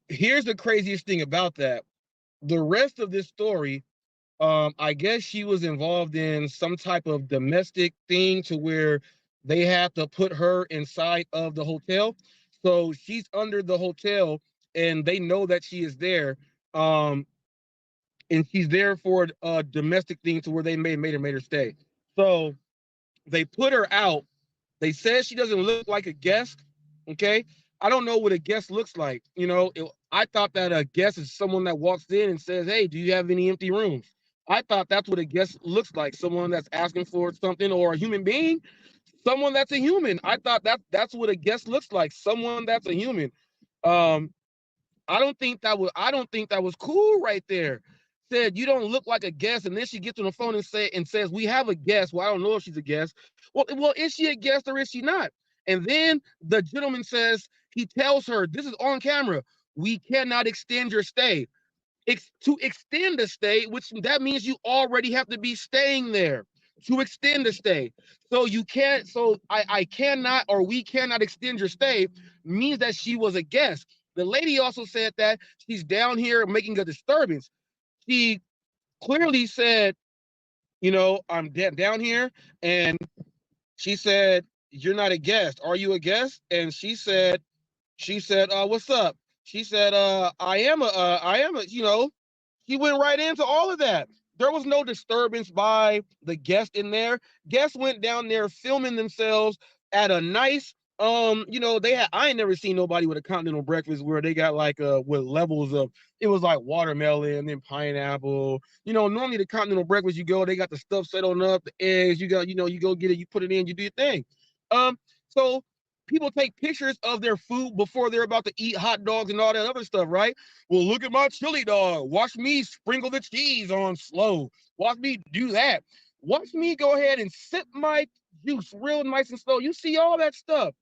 here's the craziest thing about that. The rest of this story, I guess she was involved in some type of domestic thing to where they have to put her inside of the hotel. So she's under the hotel and they know that she is there. And she's there for a domestic thing to where they made her stay. So they put her out. They said she doesn't look like a guest. Okay. I don't know what a guest looks like. You know, I thought that a guest is someone that walks in and says, hey, do you have any empty rooms? I thought that's what a guest looks like. Someone that's asking for something, or a human being, someone that's a human. I thought that's what a guest looks like. Someone that's a human. I don't think that was cool right there. Said you don't look like a guest, and then she gets on the phone and says we have a guest. Well, I don't know if she's a guest. Well, is she a guest or is she not? And then the gentleman says, he tells her, this is on camera, we cannot extend your stay. To extend the stay, which that means you already have to be staying there to extend the stay. So you can't, so I cannot, or we cannot extend your stay, means that she was a guest. The lady also said that she's down here making a disturbance. She clearly said, you know, I'm down here, and she said, you're not a guest. Are you a guest? And she said, what's up? She said, I am a, you know, she went right into all of that. There was no disturbance by the guest in there. Guests went down there filming themselves at a nice, you know, I ain't never seen nobody with a continental breakfast where they got like with levels of, it was like watermelon and pineapple. You know, normally the continental breakfast, you go, they got the stuff set on up, the eggs, you got, you know, you go get it, you put it in, you do your thing. So people take pictures of their food before they're about to eat hot dogs and all that other stuff, right? Well, look at my chili dog. Watch me sprinkle the cheese on slow. Watch me do that. Watch me go ahead and sip my juice real nice and slow. You see all that stuff.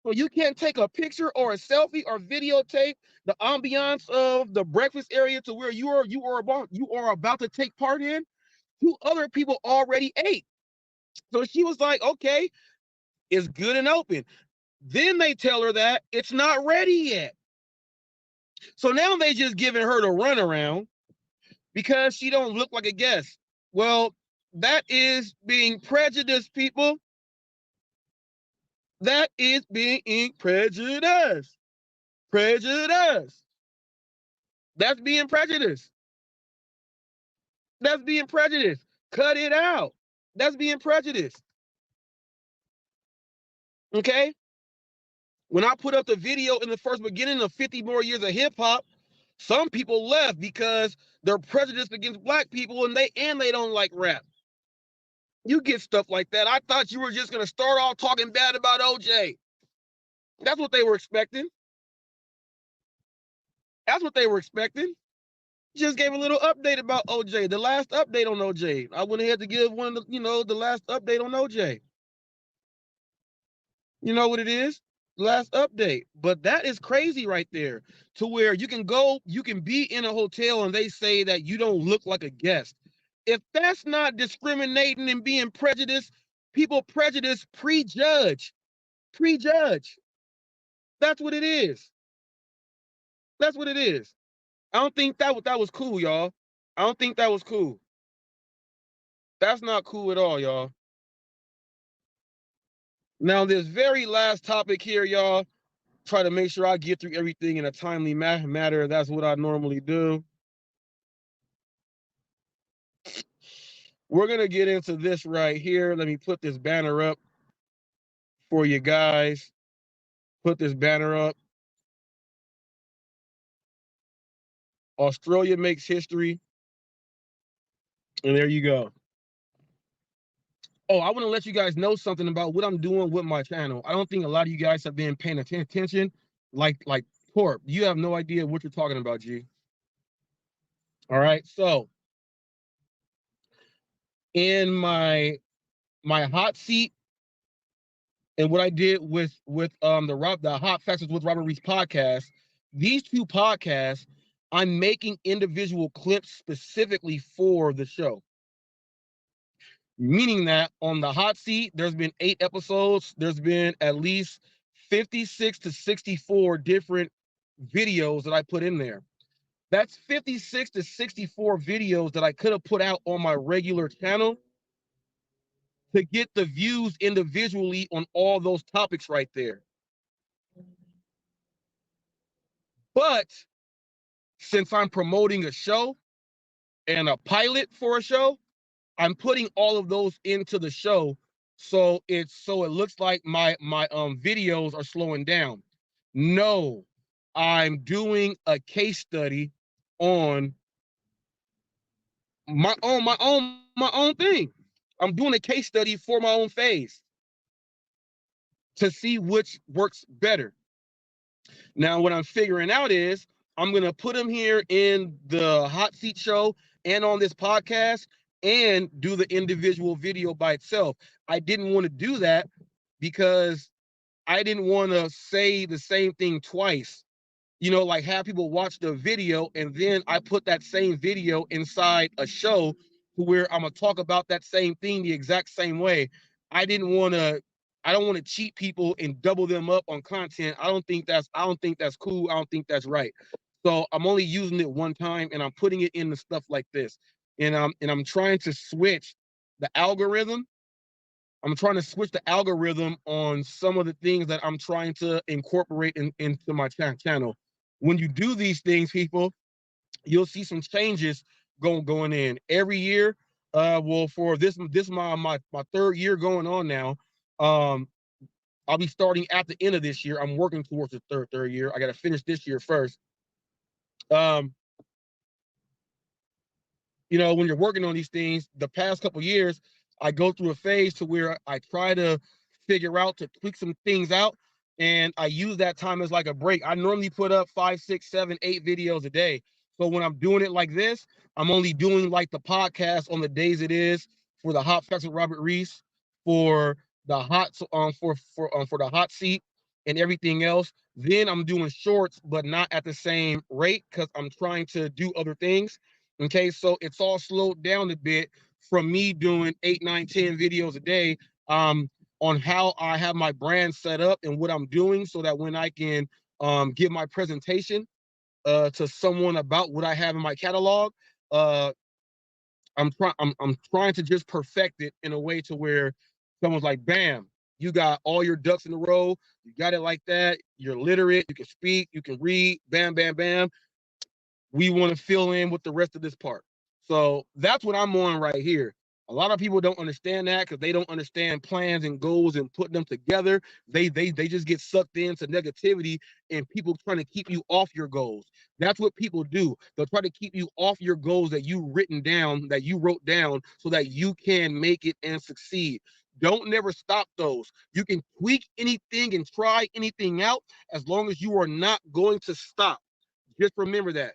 So you can't take a picture or a selfie or videotape the ambiance of the breakfast area to where you are about to take part in. 2 other people already ate. So she was like, okay, it's good and open. Then they tell her that it's not ready yet. So now they just giving her the runaround because she don't look like a guest. Well, that is being prejudiced, people. That is being prejudiced. Prejudice. That's being prejudiced. That's being prejudiced. Cut it out. That's being prejudiced. Okay? When I put up the video in the first beginning of 50 more years of hip hop, some people left because they're prejudiced against black people and they don't like rap. You get stuff like that. I thought you were just gonna start off talking bad about OJ. That's what they were expecting. That's what they were expecting. Just gave a little update about OJ. The last update on OJ. I went ahead to give one of the, the last update on OJ. You know what it is? Last update. But that is crazy right there. To where you can be in a hotel and they say that you don't look like a guest. If that's not discriminating and being prejudiced, people prejudice, prejudge. Prejudge. That's what it is. That's what it is. I don't think that was cool, y'all. I don't think that was cool. That's not cool at all, y'all. Now, this very last topic here, y'all, try to make sure I get through everything in a timely manner. That's what I normally do. We're going to get into this right here. Let me put this banner up for you guys. Put this banner up. Australia makes history. And there you go. Oh, I want to let you guys know something about what I'm doing with my channel. I don't think a lot of you guys have been paying attention. Like Torp, you have no idea what you're talking about, G. All right, so in my hot seat and what I did with the Hot Facts with Robert Reese podcast, these 2 podcasts, I'm making individual clips specifically for the show. Meaning that on the hot seat, there's been 8 episodes. There's been at least 56 to 64 different videos that I put in there. That's 56 to 64 videos that I could have put out on my regular channel to get the views individually on all those topics right there. But since I'm promoting a show and a pilot for a show, I'm putting all of those into the show, so it looks like my videos are slowing down. No, I'm doing a case study on my own thing. I'm doing a case study for my own phase to see which works better. Now, what I'm figuring out is I'm gonna put them here in the hot seat show and on this podcast, and do the individual video by itself. I didn't want to do that because I didn't want to say the same thing twice. Like have people watch the video and then I put that same video inside a show where I'm gonna talk about that same thing the exact same way. I don't want to cheat people and double them up on content. I don't think that's cool. I don't think that's right. So I'm only using it one time and I'm putting it in the stuff like this. And I'm trying to switch the algorithm. I'm trying to switch the algorithm on some of the things that I'm trying to incorporate into my channel. When you do these things, people, you'll see some changes going in every year. Well, for this my 3rd year going on now. I'll be starting at the end of this year. I'm working towards the third year. I got to finish this year first. When you're working on these things, the past couple years, I go through a phase to where I try to figure out to tweak some things out, and I use that time as like a break. I normally put up 5, 6, 7, 8 videos a day. So when I'm doing it like this, I'm only doing like the podcast on the days it is for the Hot Facts with Robert Reese, for the for the hot seat and everything else. Then I'm doing shorts, but not at the same rate because I'm trying to do other things. Okay, so it's all slowed down a bit from me doing 8, 9, 10 videos a day on how I have my brand set up and what I'm doing, so that when I can give my presentation to someone about what I have in my catalog, I'm trying to just perfect it in a way to where someone's like, bam, you got all your ducks in a row, you got it like that, you're literate, you can speak, you can read, bam, bam, bam. We want to fill in with the rest of this part. So that's what I'm on right here. A lot of people don't understand that because they don't understand plans and goals and putting them together. They just get sucked into negativity and people trying to keep you off your goals. That's what people do. They'll try to keep you off your goals that you wrote down so that you can make it and succeed. Don't never stop those. You can tweak anything and try anything out as long as you are not going to stop. Just remember that.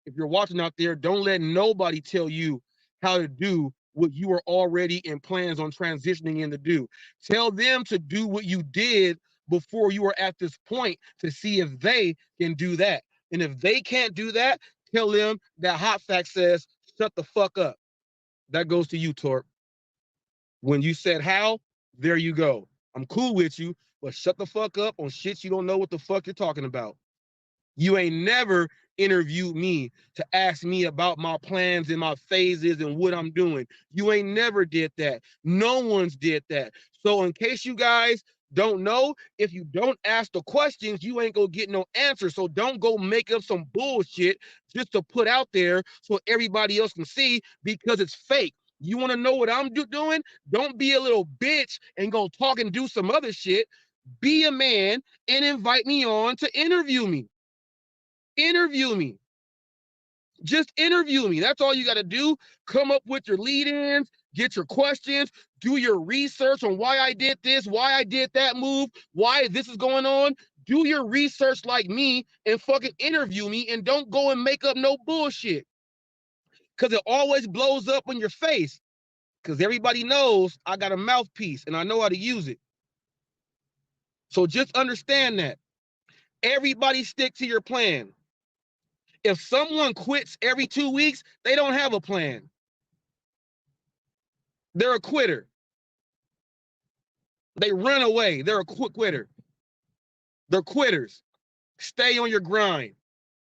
If you're watching out there, don't let nobody tell you how to do what you are already in plans on transitioning in to do. Tell them to do what you did before you were at this point to see if they can do that. And if they can't do that, tell them that HotFacts says, shut the fuck up. That goes to you, Torp. When you said how, there you go. I'm cool with you, but shut the fuck up on shit you don't know what the fuck you're talking about. You ain't never interviewed me to ask me about my plans and my phases and what I'm doing. You ain't never did that. No one's did that. So in case you guys don't know, if you don't ask the questions, you ain't gonna get no answer. So don't go make up some bullshit just to put out there so everybody else can see, because it's fake. You want to know what I'm doing? Don't be a little bitch and go talk and do some other shit. Be a man and invite me on to interview me. Interview me. Just interview me. That's all you got to do. Come up with your lead-ins, get your questions, do your research on why I did this, why I did that move, why this is going on. Do your research like me and fucking interview me, and don't go and make up no bullshit. Because it always blows up in your face. Because everybody knows I got a mouthpiece and I know how to use it. So just understand that. Everybody stick to your plan. If someone quits every 2 weeks, they don't have a plan. They're a quitter. They run away. They're a quitter. They're quitters. Stay on your grind.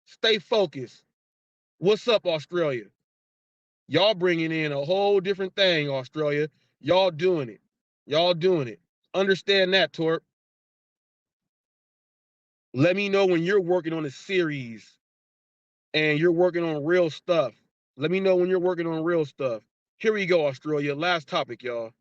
Stay focused. What's up, Australia? Y'all bringing in a whole different thing, Australia. Y'all doing it. Y'all doing it. Understand that, Torp. Let me know when you're working on a series and you're working on real stuff. Let me know when you're working on real stuff. Here we go, Australia. Last topic, y'all.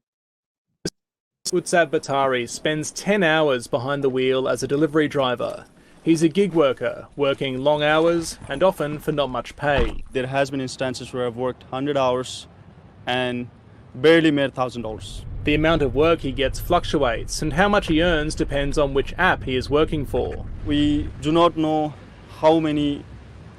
Utsab Batari spends 10 hours behind the wheel as a delivery driver. He's a gig worker, working long hours and often for not much pay. There has been instances where I've worked 100 hours and barely made $1,000. The amount of work he gets fluctuates, and how much he earns depends on which app he is working for. We do not know how many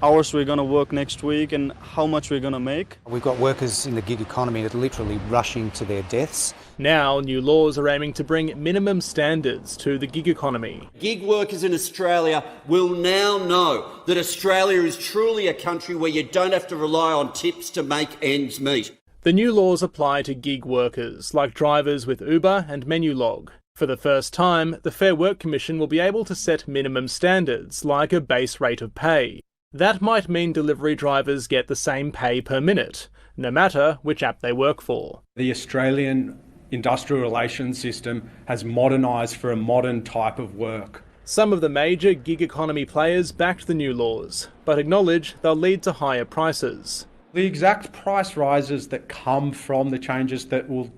hours we're going to work next week and how much we're going to make. We've got workers in the gig economy that are literally rushing to their deaths. Now, new laws are aiming to bring minimum standards to the gig economy. Gig workers in Australia will now know that Australia is truly a country where you don't have to rely on tips to make ends meet. The new laws apply to gig workers, like drivers with Uber and Menulog. For the first time, the Fair Work Commission will be able to set minimum standards, like a base rate of pay. That might mean delivery drivers get the same pay per minute, no matter which app they work for. The Australian industrial relations system has modernised for a modern type of work. Some of the major gig economy players backed the new laws, but acknowledge they'll lead to higher prices. The exact price rises that come from the changes that will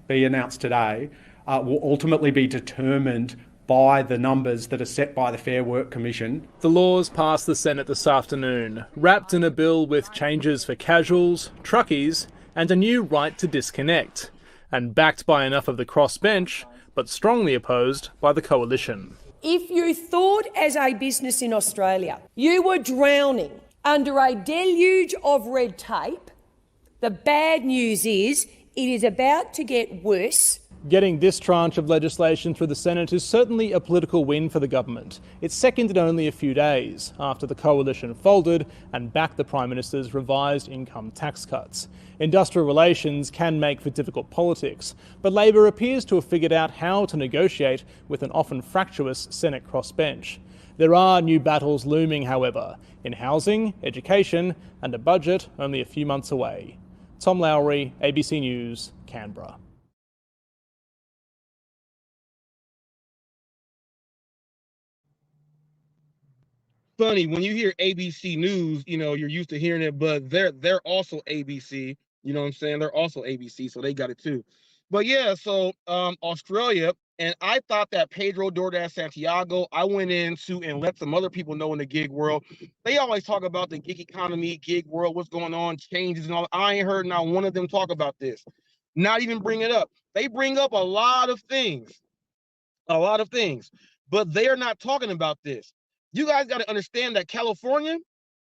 be announced today will ultimately be determined by the numbers that are set by the Fair Work Commission. The laws passed the Senate this afternoon, wrapped in a bill with changes for casuals, truckies, and a new right to disconnect, and backed by enough of the crossbench, but strongly opposed by the coalition. If you thought as a business in Australia you were drowning under a deluge of red tape, the bad news is it is about to get worse Getting this tranche of legislation through the Senate is certainly a political win for the government. It's second in only a few days after the coalition folded and backed the Prime Minister's revised income tax cuts. Industrial relations can make for difficult politics, but Labor appears to have figured out how to negotiate with an often fractious Senate crossbench. There are new battles looming, however, in housing, education, and a budget only a few months away. Tom Lowry, ABC News, Canberra. Funny when you hear ABC News, you're used to hearing it, but they're also ABC. You know what I'm saying? They're also ABC, so they got it too. But yeah, so Australia, and I thought that Pedro DoorDash Santiago, I went into and let some other people know in the gig world. They always talk about the gig economy, gig world, what's going on, changes and all. I ain't heard not one of them talk about this. Not even bring it up. They bring up a lot of things, but they're not talking about this. You guys got to understand that California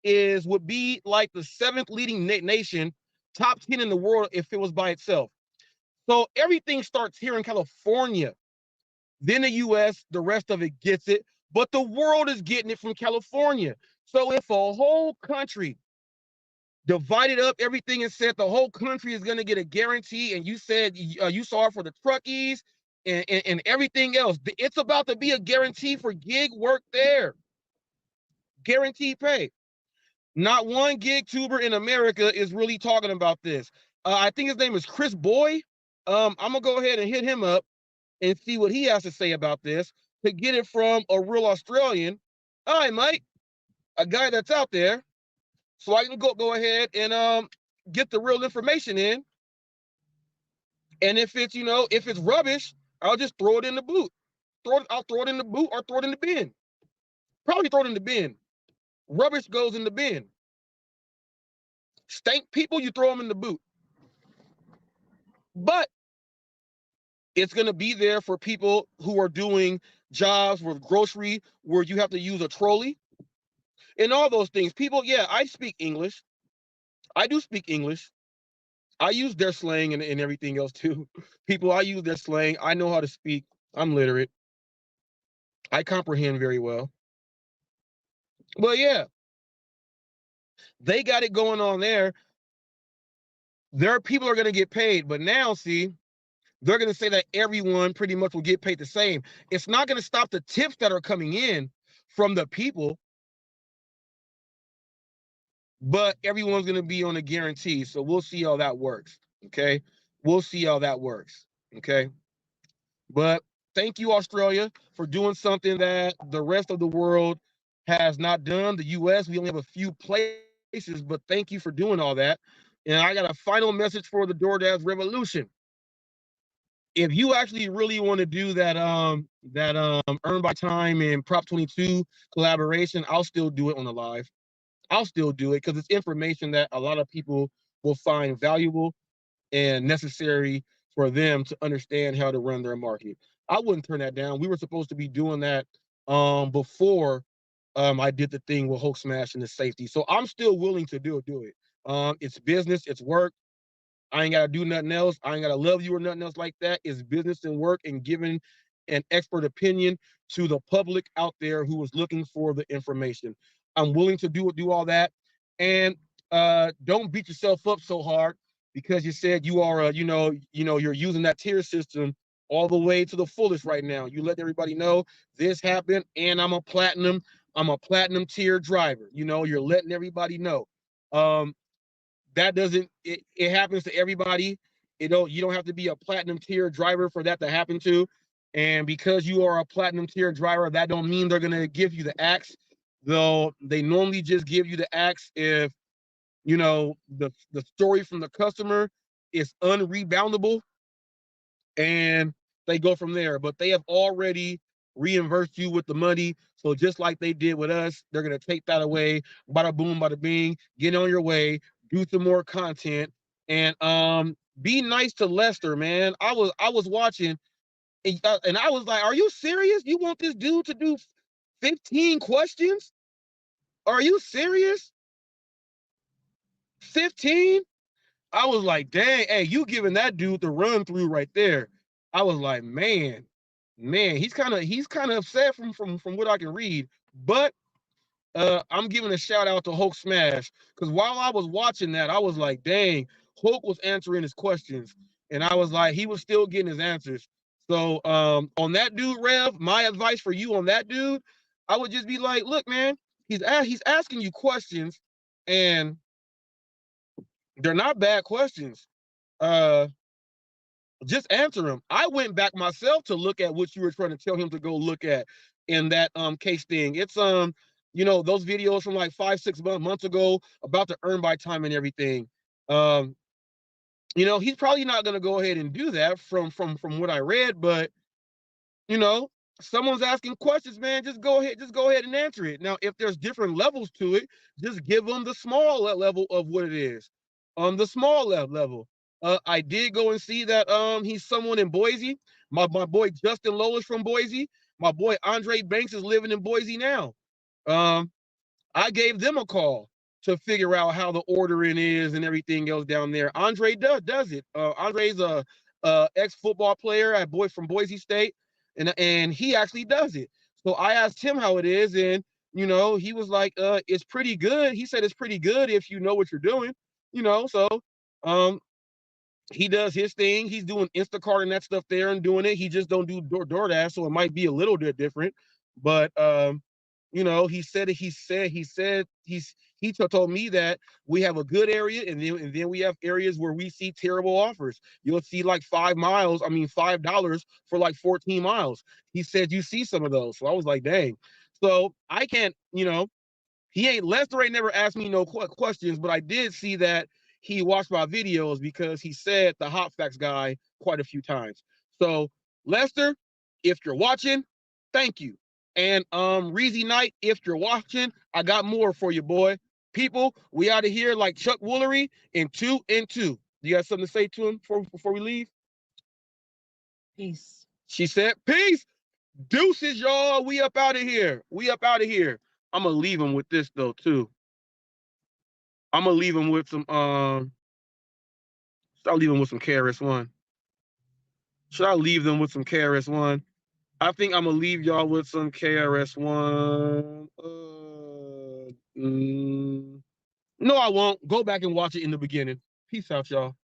would be like the 7th leading nation, top 10 in the world if it was by itself. So everything starts here in California. Then the US, the rest of it gets it, but the world is getting it from California. So if a whole country divided up everything and said the whole country is going to get a guarantee, and you said you saw it for the truckies and everything else, it's about to be a guarantee for gig work there. Guaranteed pay. Not one gig tuber in America is really talking about this. I think his name is Chris Boy. I'm gonna go ahead and hit him up and see what he has to say about this to get it from a real Australian. All right, Mike, a guy that's out there, so I can go ahead and get the real information in. And if it's if it's rubbish, I'll just throw it in the boot. I'll throw it in the boot or throw it in the bin. Probably throw it in the bin. Rubbish goes in the bin. Stank people, you throw them in the boot. But it's going to be there for people who are doing jobs with grocery where you have to use a trolley and all those things. People, yeah, I speak English. I do speak English. I use their slang and everything else too. People, I use their slang. I know how to speak. I'm literate. I comprehend very well. Well, yeah, they got it going on there. Their people are going to get paid, but now, see, they're going to say that everyone pretty much will get paid the same. It's not going to stop the tips that are coming in from the people, but everyone's going to be on a guarantee. So we'll see how that works. Okay. We'll see how that works. Okay. But thank you, Australia, for doing something that the rest of the world has not done. The US, we only have a few places, but thank you for doing all that. And I got a final message for the DoorDash revolution. If you actually really want to do that earn by time and Prop 22 collaboration, I'll still do it on the live. I'll still do it because it's information that a lot of people will find valuable and necessary for them to understand how to run their market. I wouldn't turn that down. We were supposed to be doing that before I did the thing with Hulk Smash and the safety. So I'm still willing to do it. It's business, it's work. I ain't got to do nothing else. I ain't got to love you or nothing else like that. It's business and work and giving an expert opinion to the public out there who is looking for the information. I'm willing to do all that. And don't beat yourself up so hard because you said you are, you're using that tier system all the way to the fullest right now. You let everybody know this happened and I'm a platinum tier driver. You're letting everybody know. That doesn't, it happens to everybody. You don't have to be a platinum tier driver for that to happen to. And because you are a platinum tier driver, that don't mean they're going to give you the axe, though they normally just give you the axe if, the story from the customer is unreboundable and they go from there. But they have already reimbursed you with the money. So just like they did with us, they're going to take that away. Bada boom, bada bing, get on your way. Do some more content and be nice to Lester, man. I was watching and I was like, are you serious? You want this dude to do 15 questions? Are you serious? 15? I was like, dang, hey, you giving that dude the run through right there. I was like, man, he's kind of upset from what I can read. But I'm giving a shout out to Hulk Smash, because while I was watching that, I was like, dang, Hulk was answering his questions, and I was like, he was still getting his answers. So on that dude, Rev, my advice for you on that dude, I would just be like, look, man, he's asking you questions, and they're not bad questions. Just answer them. I went back myself to look at what you were trying to tell him to go look at in that case thing. It's you know, those videos from like 5-6 months ago about the earn by time and everything. You know, he's probably not gonna go ahead and do that from what I read, but you know, someone's asking questions, man, just go ahead and answer it. Now, if there's different levels to it, just give them the small level of what it is. On the small level. I did go and see that he's someone in Boise. My boy Justin Lowe is from Boise. My boy Andre Banks is living in Boise now. I gave them a call to figure out how the ordering is and everything else down there. Andre does it. Andre's a ex-football player from Boise State, and he actually does it. So I asked him how it is, and you know, he was like, it's pretty good. He said it's pretty good if you know what you're doing, you know. So he does his thing. He's doing Instacart and that stuff there and doing it. He just don't do DoorDash, so it might be a little bit different. But you know, he told me that we have a good area, and then we have areas where we see terrible offers. You'll see like $5 for like 14 miles. He said you see some of those. So I was like, dang. So I can't, you know, Lester ain't never asked me no questions, but I did see that he watched my videos because he said the HotFacts guy quite a few times. So Lester, if you're watching, thank you. And Reezy Knight, if you're watching, I got more for you, boy. People, we out of here like Chuck Woolery in 2 and 2. You got something to say to him before we leave? Peace. She said, peace. Deuces, y'all. We up out of here. I'm gonna leave him with this though, too. I'm gonna leave him with some should I leave them with some KRS-One? Should I leave them with some KRS-One? I think I'm gonna leave y'all with some KRS-One. No, I won't. Go back and watch it in the beginning. Peace out, y'all.